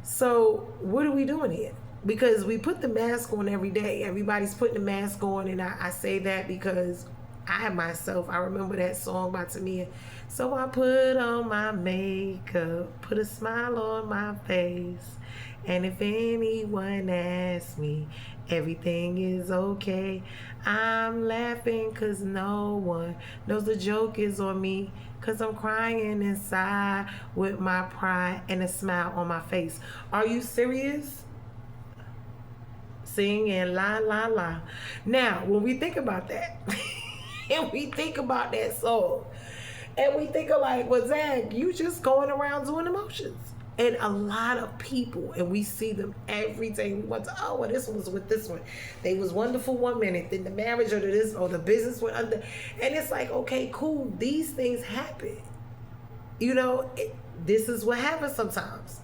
So what are we doing here? because we put the mask on every day. Everybody's putting the mask on, and I say that because I myself, I remember that song by Tamia. So I put on my makeup, put a smile on my face, and if anyone asks me, everything is okay. I'm laughing cause no one knows the joke is on me, cause I'm crying inside with my pride and a smile on my face. Are you serious? Singing la la la. Now, when we think about that, and we think about that song, and we think of like, well, Zach, you just going around doing emotions. And a lot of people, and we see them every day. We want to, oh, well, this one was with this one. They was wonderful 1 minute, then the marriage or this or the business went under. And it's like, okay, cool. These things happen. You know, this is what happens sometimes.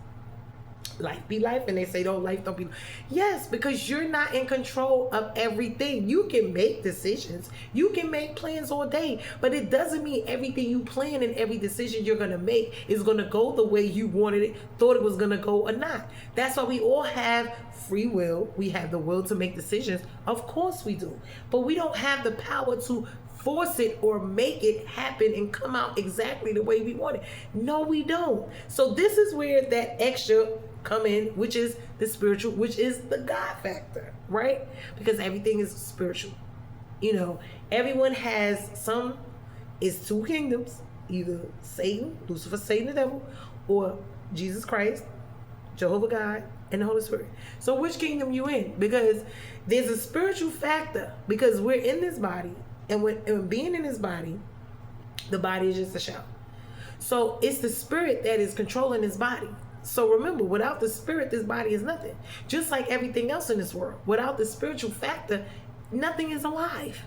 Life be life, and they say don't life don't be. Yes, because you're not in control of everything. You can make decisions, you can make plans all day, but it doesn't mean everything you plan and every decision you're gonna make is gonna go the way you wanted it, thought it was gonna go or not. That's why we all have free will. We have the will to make decisions, of course we do, but we don't have the power to force it or make it happen and come out exactly the way we want it. No, we don't. So this is where that extra come in, which is the spiritual, which is the God factor, right? Because everything is spiritual. You know, everyone has it's two kingdoms, either Satan, Lucifer, Satan the devil, or Jesus Christ, Jehovah God, and the Holy Spirit. So which kingdom you in? Because there's a spiritual factor, because we're in this body, and when being in this body, the body is just a shell. So it's the spirit that is controlling this body. So remember, without the spirit, this body is nothing. Just like everything else in this world. Without the spiritual factor, nothing is alive.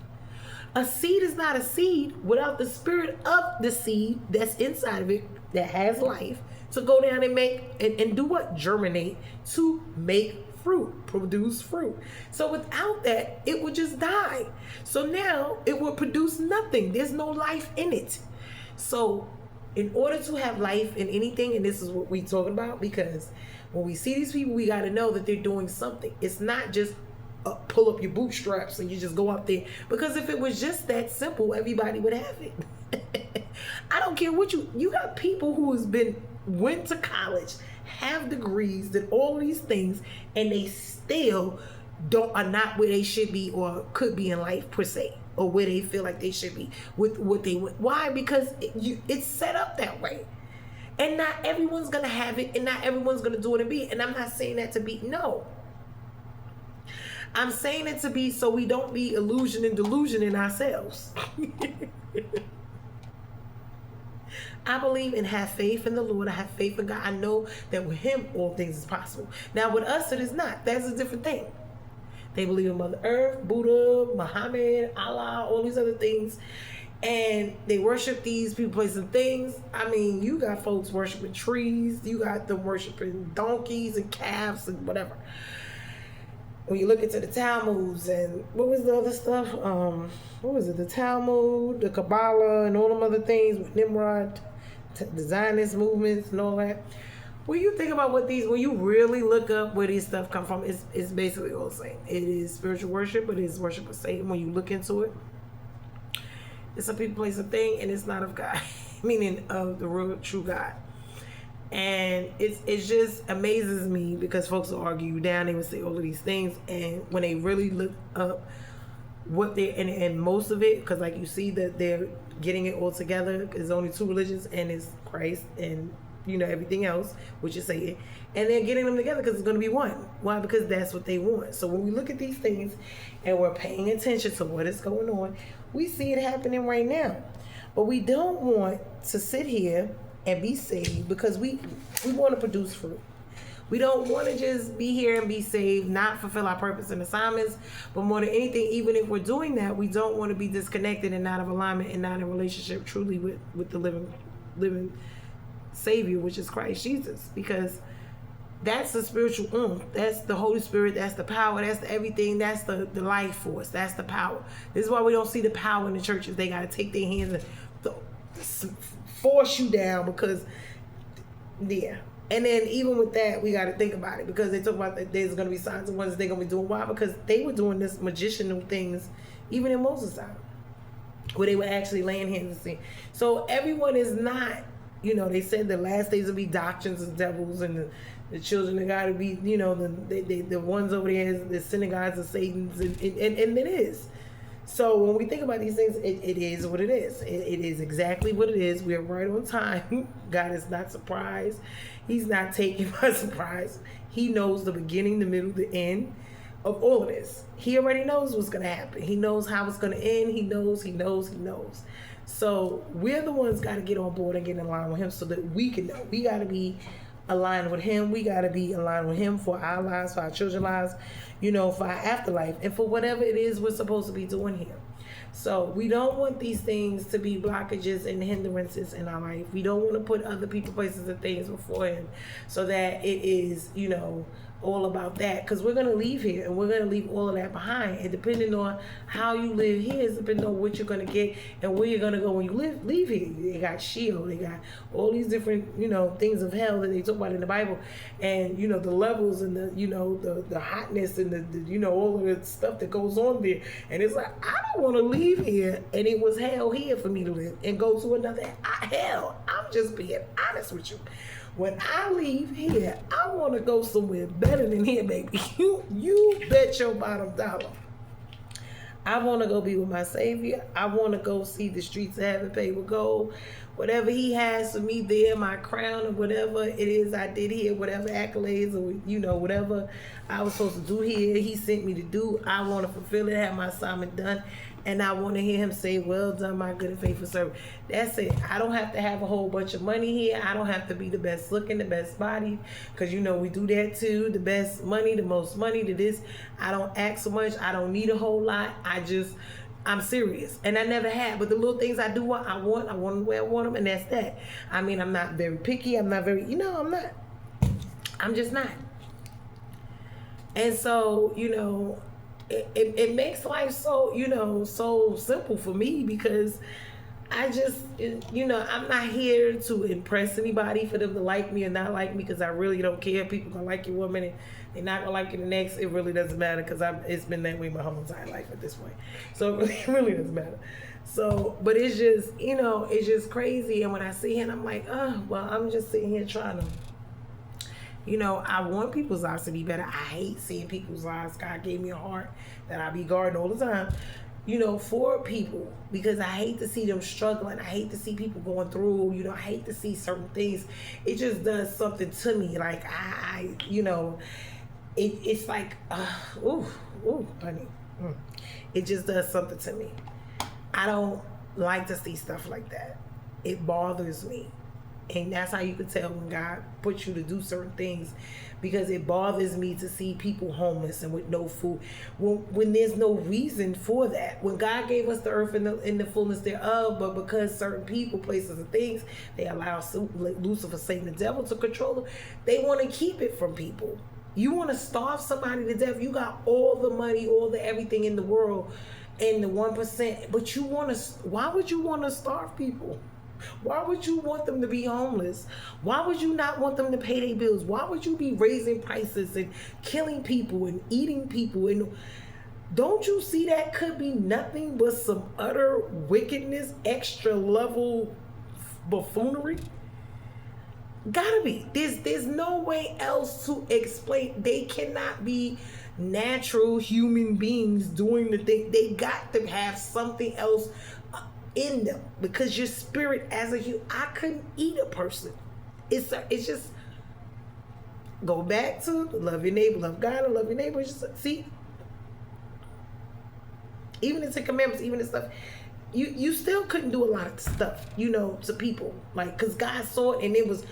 A seed is not a seed without the spirit of the seed that's inside of it, that has life, to go down and make, and do what? Germinate, to make fruit, produce fruit. So without that, it would just die. So now it will produce nothing. There's no life in it. So in order to have life in anything, and this is what we're talking about, because when we see these people, we got to know that they're doing something. It's not just pull up your bootstraps and you just go out there. Because if it was just that simple, everybody would have it. I don't care what you got people who went to college, have degrees, did all these things, and they still are not where they should be or could be in life per se, or where they feel like they should be with what they want. Why? Because it's set up that way. And not everyone's going to have it, and not everyone's going to do it and be it. And I'm not saying that to be, no. I'm saying it to be so we don't be illusion and delusion in ourselves. I believe and have faith in the Lord. I have faith in God. I know that with Him, all things is possible. Now, with us, it is not. That's a different thing. They believe in Mother Earth, Buddha, Muhammad, Allah, all these other things. And they worship these people, places, and things. I mean, you got folks worshiping trees. You got them worshiping donkeys and calves and whatever. When you look into the Talmuds and what was the other stuff? What was it? The Talmud, the Kabbalah, and all them other things with Nimrod, the Zionist movements and all that. When you think about when you really look up where these stuff come from, it's basically all the same. It is spiritual worship, but it is worship of Satan. When you look into it, it's a people, place, a thing, and it's not of God, meaning of the real, true God. And it just amazes me because folks will argue you down, they would say all of these things, and when they really look up what they and most of it, because like you see that they're getting it all together, there's only two religions, and it's Christ and everything else, which is Satan, and they're getting them together because it's going to be one. Why? Because that's what they want. So when we look at these things and we're paying attention to what is going on, we see it happening right now. But we don't want to sit here and be saved because we want to produce fruit. We don't want to just be here and be saved, not fulfill our purpose and assignments, but more than anything, even if we're doing that, we don't want to be disconnected and not of alignment and not in relationship truly with the living Savior, which is Christ Jesus, because that's the spiritual that's the Holy Spirit, that's the power, that's the everything, that's the life force, that's the power. This is why we don't see the power in the churches. They got to take their hands and force you down because And then even with that, we got to think about it, because they talk about that there's going to be signs and wonders they're going to be doing. Why? Because they were doing this magician things even in Moses' time, where they were actually laying hands and seeing. So everyone is not, they said the last days will be doctrines of devils, and the children of God will be, the ones over there, the synagogues of Satan's, and it is. So when we think about these things, it is what it is. It is exactly what it is. We are right on time. God is not surprised. He's not taken by surprise. He knows the beginning, the middle, the end of all of this. He already knows what's going to happen. He knows how it's going to end. He knows. So we're the ones got to get on board and get in line with him so that we can know. We got to be aligned with him. We got to be aligned with him for our lives, for our children's lives, for our afterlife, and for whatever it is we're supposed to be doing here. So we don't want these things to be blockages and hindrances in our life. We don't want to put other people, places, and things before him, so that it is, all about that, because we're going to leave here and we're going to leave all of that behind. And depending on how you live here is depending on what you're going to get and where you're going to go when you leave here. They got Sheol, they got all these different things of hell that they talk about in the Bible, and the levels and the hotness and the all of the stuff that goes on there. And it's like, I don't want to leave here and it was hell here for me to live and go to another hell. I'm just being honest with you. When I leave here, I want to go somewhere better than here, baby. You bet your bottom dollar. I want to go be with my Savior. I want to go see the streets of heaven paved with gold. Whatever he has for me there, my crown, or whatever it is I did here, whatever accolades or, whatever I was supposed to do here, he sent me to do. I want to fulfill it, have my assignment done. And I want to hear him say, well done, my good and faithful servant. That's it. I don't have to have a whole bunch of money here. I don't have to be the best looking, the best body. Because, we do that too. The best money, the most money, to this. I don't ask so much. I don't need a whole lot. I'm serious. And I never had. But the little things I do want, I want them the way I want them. And that's that. I mean, I'm not very picky. I'm not very, I'm not. I'm just not. And so, it makes life so, so simple for me, because I just, I'm not here to impress anybody for them to like me or not like me, because I really don't care. People gonna like you one minute, they're not gonna like you the next. It really doesn't matter, because it's been that way my whole entire life at this point. So it really doesn't matter. So, but it's just, it's just crazy. And when I see him, I'm like, oh, well, I'm just sitting here trying to, I want people's lives to be better. I hate seeing people's lives. God gave me a heart that I be guarding all the time, for people, because I hate to see them struggling. I hate to see people going through, I hate to see certain things. It just does something to me. Like, it's like, ooh, honey. It just does something to me. I don't like to see stuff like that. It bothers me. And that's how you can tell when God puts you to do certain things, because it bothers me to see people homeless and with no food when there's no reason for that. When God gave us the earth in the fullness thereof, but because certain people, places, and things, they allow Lucifer, Satan, the devil to control them, they want to keep it from people. You want to starve somebody to death. You got all the money, all the everything in the world, and the 1%, but why would you want to starve people? Why would you want them to be homeless? Why would you not want them to pay their bills? Why would you be raising prices and killing people and eating people? And don't you see that could be nothing but some utter wickedness, extra level buffoonery? Gotta be. There's no way else to explain. They cannot be natural human beings doing the thing. They got to have something else in them, because your spirit as a human, I couldn't eat a person. It's just, go back to love your neighbor, love God, and love your neighbor. It's just, see, even the 10 Commandments, even the stuff, you still couldn't do a lot of stuff, to people, like, because God saw it, and it was,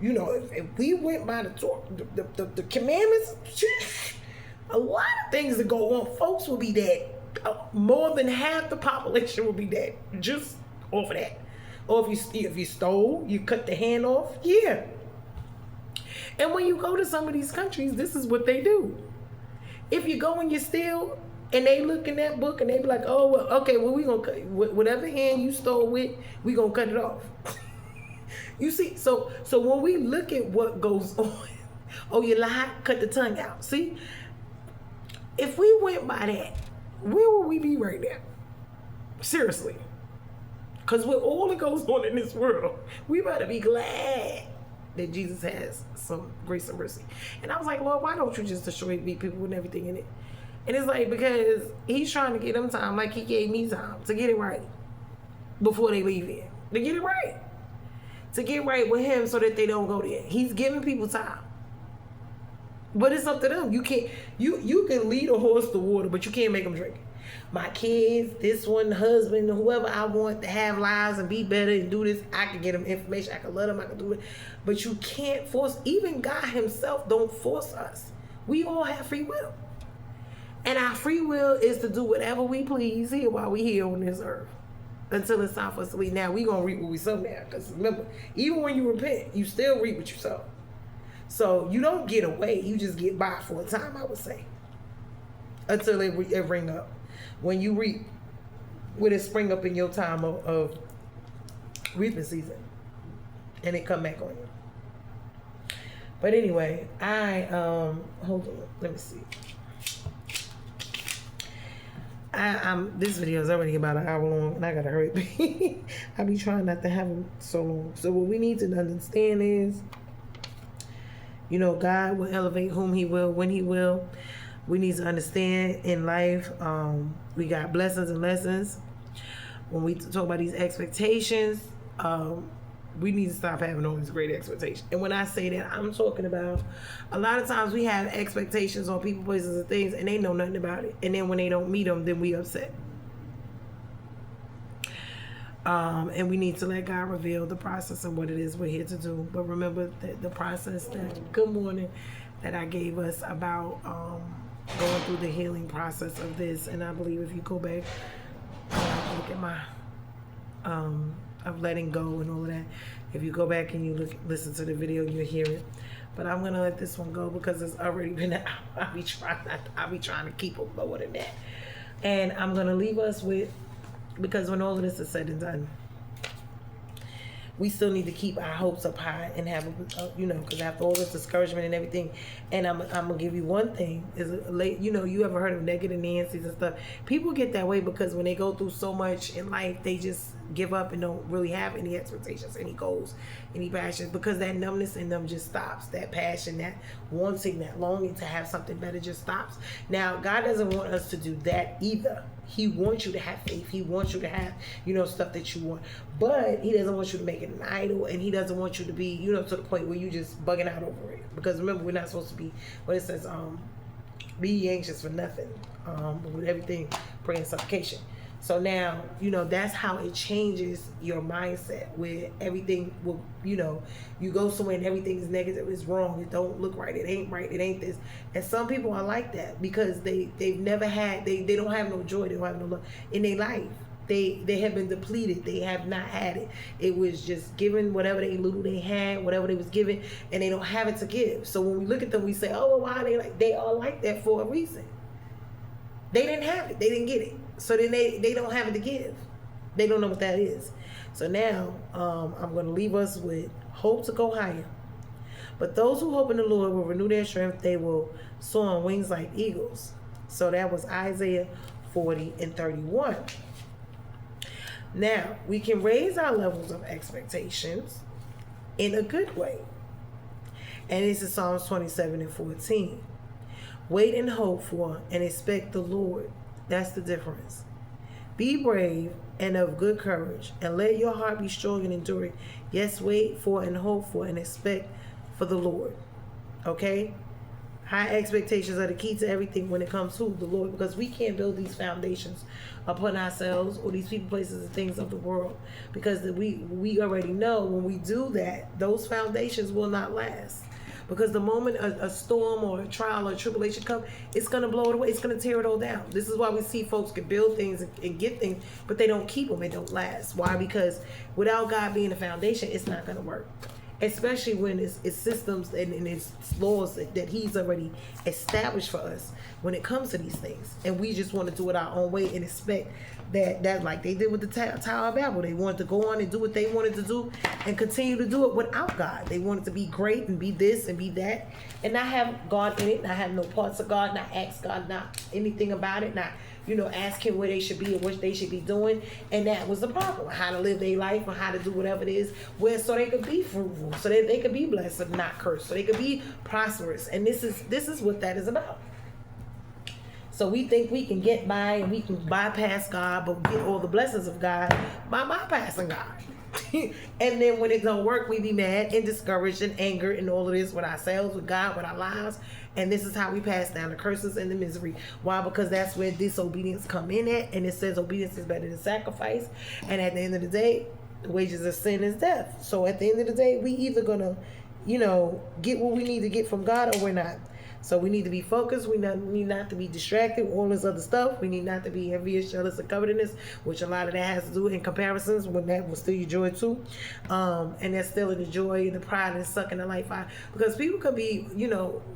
if we went by the commandments, a lot of things that go on, folks will be dead. More than half the population will be dead just off of that. Or if you stole, you cut the hand off, yeah. And when you go to some of these countries, this is what they do. If you go and you steal, and they look in that book and they be like, oh, well, okay, well, we gonna cut whatever hand you stole with, we gonna cut it off. You see, so when we look at what goes on, oh, you lie, cut the tongue out. See, if we went by that, where would we be right now? Seriously. Because with all that goes on in this world, we better be glad that Jesus has some grace and mercy. And I was like, Lord, why don't you just destroy people and everything in it? And it's like, because he's trying to get them time like he gave me time to get it right before they leave here. To get it right. To get right with him so that they don't go there. He's giving people time. But it's up to them. You can't, you can lead a horse to water, but you can't make them drink it. My kids, this one, husband, whoever I want to have lives and be better and do this, I can get them information. I can let them, I can do it. But you can't force, even God himself don't force us. We all have free will. And our free will is to do whatever we please here while we here on this earth. Until it's time for us to leave. Now, we going to reap what we sow now. Because remember, even when you repent, you still reap what you sow. So you don't get away. You just get by for a time, I would say. Until it ring up. When you reap, will it spring up in your time of reaping season? And it come back on you. But anyway, hold on. Let me see. This video is already about an hour long, and I gotta hurry. I be trying not to have them so long. So what we need to understand is, God will elevate whom he will, when he will. We need to understand in life, we got blessings and lessons. When we talk about these expectations, we need to stop having all these great expectations. And when I say that, I'm talking about a lot of times we have expectations on people, places, and things, and they know nothing about it. And then when they don't meet them, then we upset. And we need to let God reveal the process of what it is we're here to do. But remember that the process good morning, that I gave us about going through the healing process of this. And I believe if you go back, look at my of letting go and all of that. If you go back and you listen to the video, you'll hear it. But I'm gonna let this one go because it's already been an hour. I'll be trying to keep it lower than that. And I'm gonna leave us with, because when all of this is said and done, we still need to keep our hopes up high and have, because after all this discouragement and everything, and I'm gonna give you one thing is, you ever heard of negative Nancy's and stuff? People get that way because when they go through so much in life, they just give up and don't really have any expectations, any goals, any passions, because that numbness in them just stops. That passion, that wanting, that longing to have something better just stops. Now, God doesn't want us to do that either. He wants you to have faith. He wants you to have, stuff that you want. But he doesn't want you to make it an idol, and he doesn't want you to be, to the point where you just bugging out over it. Because remember, we're not supposed to be, what it says, be anxious for nothing, but with everything, pray and supplication. So now, that's how it changes your mindset, where everything will, you go somewhere and everything is negative, it's wrong, it don't look right, it ain't this. And some people are like that because they've never had, they don't have no joy, they don't have no love in their life. They have been depleted. They have not had it. It was just given whatever they had, whatever they was given, and they don't have it to give. So when we look at them, we say, oh, well, why are they like? They are like that for a reason. They didn't have it. They didn't get it. So then they don't have it to give. They don't know what that is. So now I'm going to leave us with hope to go higher. But those who hope in the Lord will renew their strength. They will soar on wings like eagles. So that was Isaiah 40 and 31. Now, we can raise our levels of expectations in a good way. And this is Psalms 27 and 14. Wait and hope for and expect the Lord. That's the difference. Be brave and of good courage, and let your heart be strong and enduring. Yes, wait for and hope for and expect for the Lord. Okay? High expectations are the key to everything when it comes to the Lord, because we can't build these foundations upon ourselves or these people, places, and things of the world, because we already know when we do that, those foundations will not last. Because the moment a storm or a trial or a tribulation comes, it's going to blow it away. It's going to tear it all down. This is why we see folks can build things and get things, but they don't keep them. It don't last. Why? Because without God being the foundation, it's not going to work. especially when it's systems and it's laws that he's already established for us when it comes to these things, and we just want to do it our own way and expect that like they did with the Tower of Babel. They wanted to go on and do what they wanted to do and continue to do it without God. They wanted to be great and be this and be that and not have God in it, not have no parts of God, not ask God not anything about it, not ask him where they should be and what they should be doing. And that was the problem, how to live their life or how to do whatever it is, so they could be fruitful, so that they could be blessed and not cursed, so they could be prosperous. And this is what that is about. So we think we can get by and we can bypass God, but get all the blessings of God by bypassing God. And then when it don't work, we be mad and discouraged and angered and all of this with ourselves, with God, with our lives. And this is how we pass down the curses and the misery. Why? Because that's where disobedience come in at. And it says obedience is better than sacrifice. And at the end of the day, the wages of sin is death. So at the end of the day, we either gonna, get what we need to get from God, or we're not. So we need to be focused. We need not to be distracted with all this other stuff. We need not to be envious, jealous, and covetousness, which a lot of that has to do in comparisons, when that will steal your joy too. And that's still the joy and the pride and sucking the life out. Because people could be,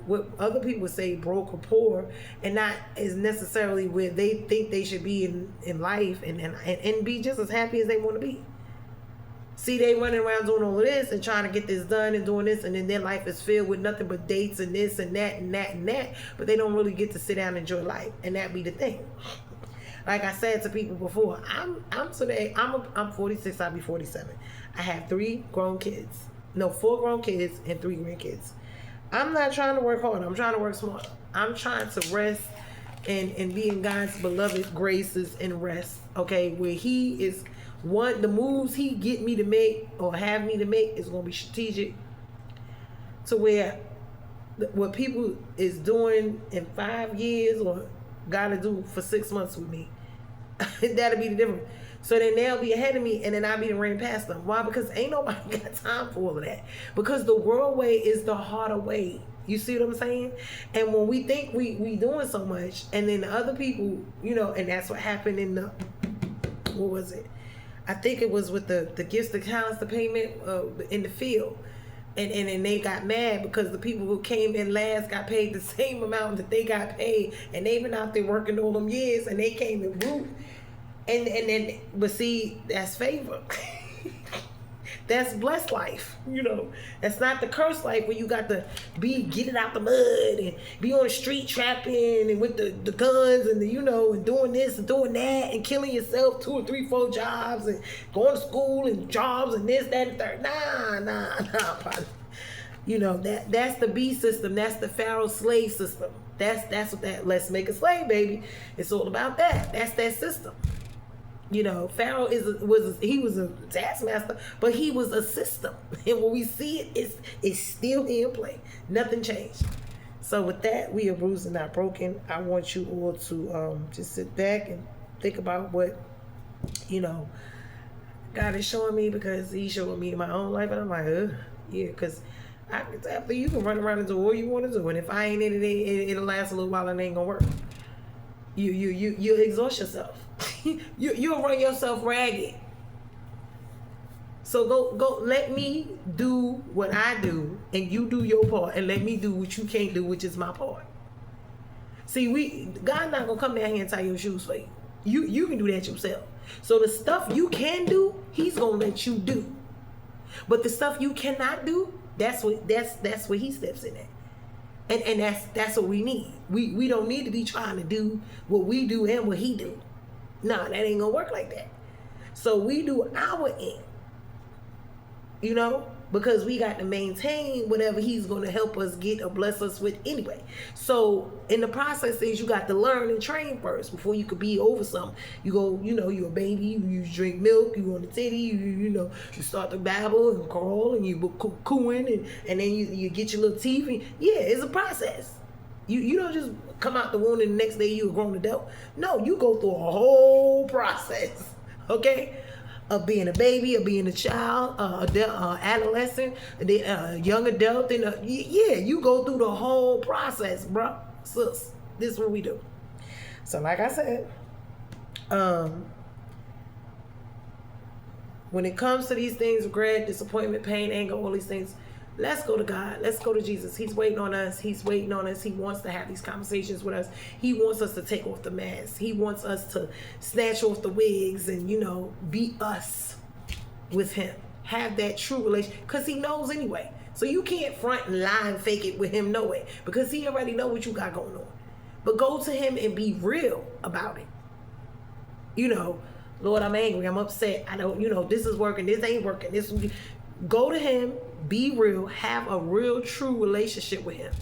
what other people would say, broke or poor, and not is necessarily where they think they should be in life and be just as happy as they want to be. See, they running around doing all of this and trying to get this done and doing this, and then their life is filled with nothing but dates and this and that and that and that, but they don't really get to sit down and enjoy life, and that be the thing. Like I said to people before, I'm 46, I'll be 47. I have 4 grown kids and 3 grandkids. I'm not trying to work hard, I'm trying to work smart. I'm trying to rest and be in God's beloved graces and rest, okay, where he is. The moves he get me to make or have me to make is going to be strategic, to where what people is doing in 5 years or got to do for 6 months with me, that'll be the difference. So then they'll be ahead of me, and then I'll be ran past them. Why? Because ain't nobody got time for all of that. Because the world way is the harder way. You see what I'm saying? And when we think we doing so much, and then the other people, and that's what happened in the, what was it? I think it was with the gifts, the talents, the payment in the field. And they got mad because the people who came in last got paid the same amount that they got paid. And they've been out there working all them years, and they came in root. But see, that's favor. That's blessed life, That's not the cursed life where you got to get it out the mud and be on the street trapping and with the guns and and doing this and doing that and killing yourself 2 or 3, 4 jobs and going to school and jobs and this, that, and third. Nah, partner. That's the B system. That's the Pharaoh slave system. That's what that let's make a slave, baby. It's all about that. That's that system. Pharaoh was a taskmaster, but he was a system. And when we see it's still in play. Nothing changed. So with that, we are bruised and not broken. I want you all to just sit back and think about what, God is showing me, because he's showing me in my own life. And I'm like, yeah, because after you can run around and do all you want to do. And if I ain't in it, it'll last a little while and it ain't going to work. You exhaust yourself. You'll run yourself ragged. So go let me do what I do, and you do your part, and let me do what you can't do, which is my part. See, God not gonna come down here and tie your shoes for you. You can do that yourself. So the stuff you can do, he's gonna let you do. But the stuff you cannot do, that's where he steps in at. And that's what we need. We don't need to be trying to do what we do and what he do. Nah, that ain't gonna work like that. So we do our end, because we got to maintain whatever he's gonna help us get or bless us with anyway. So in the process is you got to learn and train first before you could be over something. You go, you're a baby, you drink milk, you on the titty, you start to babble and crawl and you cooing and then you get your little teeth. And, yeah, it's a process. You don't just come out the womb and the next day you a grown adult. No, you go through a whole process, okay, of being a baby, of being a child, adolescent, young adult, and you go through the whole process, bro. Sis, this is what we do. So like I said, when it comes to these things, regret, disappointment, pain, anger, all these things, let's go to God. Let's go to Jesus. He's waiting on us. He's waiting on us. He wants to have these conversations with us. He wants us to take off the mask. He wants us to snatch off the wigs and, be us with him. Have that true relationship. Because he knows anyway. So you can't front and lie and fake it with him knowing. Because he already know what you got going on. But go to him and be real about it. Lord, I'm angry. I'm upset. I don't, this is working. This ain't working. Go to him. Be real. Have a real, true relationship with him.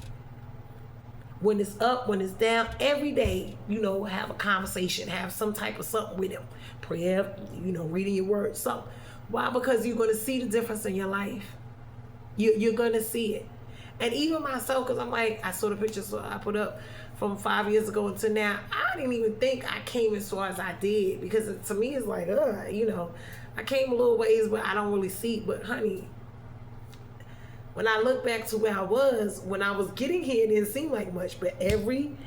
When it's up, when it's down, every day, have a conversation. Have some type of something with him. Prayer, reading your word, something. Why? Because you're going to see the difference in your life. You're going to see it. And even myself, because I'm like, I saw the pictures I put up from 5 years ago until now. I didn't even think I came as far as I did. Because to me, it's like, I came a little ways, but I don't really see it. But honey, when I look back to where I was, when I was getting here, it didn't seem like much. But every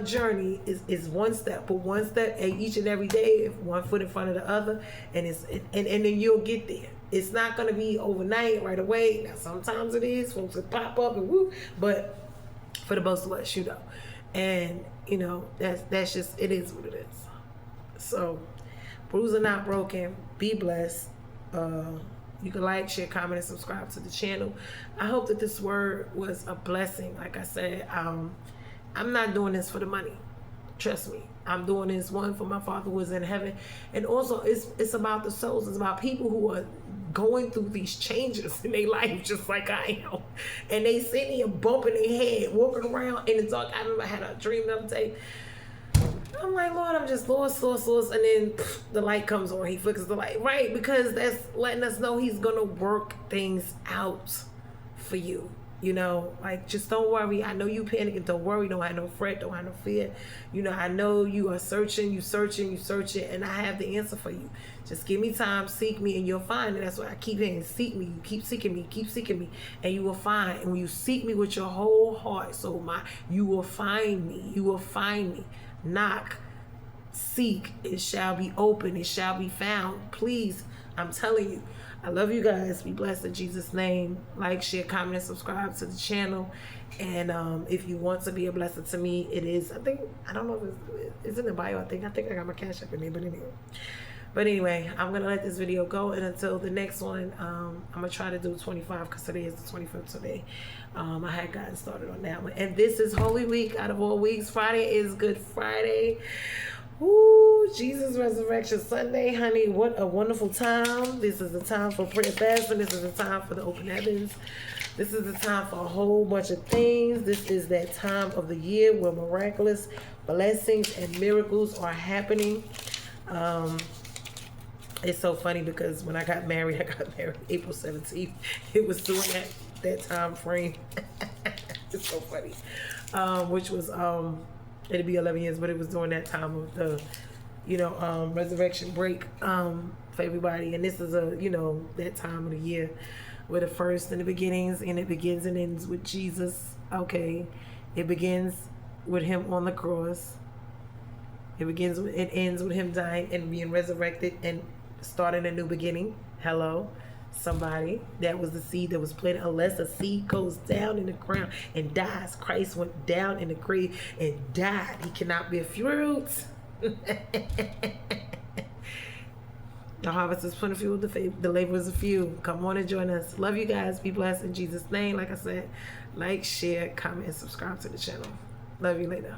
journey is one step. But one step each and every day, one foot in front of the other, and then you'll get there. It's not going to be overnight, right away. Now, sometimes it is. Folks will pop up and woo. But for the most of us, And, that's just, it is what it is. So, bruised and not broken. Be blessed. You can like, share, comment, and subscribe to the channel. I hope that this word was a blessing. Like I said, I'm not doing this for the money. Trust me. I'm doing this, one, for my Father who is in heaven. And also, it's about the souls. It's about people who are going through these changes in their life just like I am. And they sitting here bumping their head, walking around in the dark. I remember I had a dream the other day. I'm like, Lord, I'm just lost. And then the light comes on. He flickers the light. Right, because that's letting us know he's going to work things out for you. Like, just don't worry. I know you panicking. Don't worry. Don't have no fret. Don't have no fear. I know you are searching. You searching. And I have the answer for you. Just give me time. Seek me and you'll find. And that's what I keep saying. Seek me. You keep seeking me. Keep seeking me. And you will find. And when you seek me with your whole heart, you will find me. You will find me. Knock, seek, it shall be open, it shall be found. Please, I'm telling you, I love you guys. Be blessed in Jesus' name. Like, share, comment, and subscribe to the channel. And if you want to be a blessing to me, it is, I don't know if it's in the bio. I think I got my Cash App in there, but anyway, I'm going to let this video go. And until the next one, I'm going to try to do 25 because today is the 25th today. I had gotten started on that one. And this is Holy Week out of all weeks. Friday is Good Friday. Ooh, Jesus Resurrection Sunday, honey. What a wonderful time. This is the time for prayer fasting. This is the time for the open heavens. This is the time for a whole bunch of things. This is that time of the year where miraculous blessings and miracles are happening. It's so funny because when I got married April 17th. It was doing that time frame. It's so funny. Which was, it'd be 11 years, but it was during that time of the, resurrection break for everybody. And this is that time of the year where the first and the beginnings, and it begins and ends with Jesus. Okay. It begins with him on the cross. It ends with him dying and being resurrected and starting a new beginning. Hello, somebody. That was the seed that was planted. Unless a seed goes down in the ground and dies, Christ went down in the grave and died. He cannot bear fruit. The harvest is plentiful, the labor is a few. Come on and join us. Love you guys. Be blessed in Jesus' name. Like I said, like, share, comment, and subscribe to the channel. Love you later.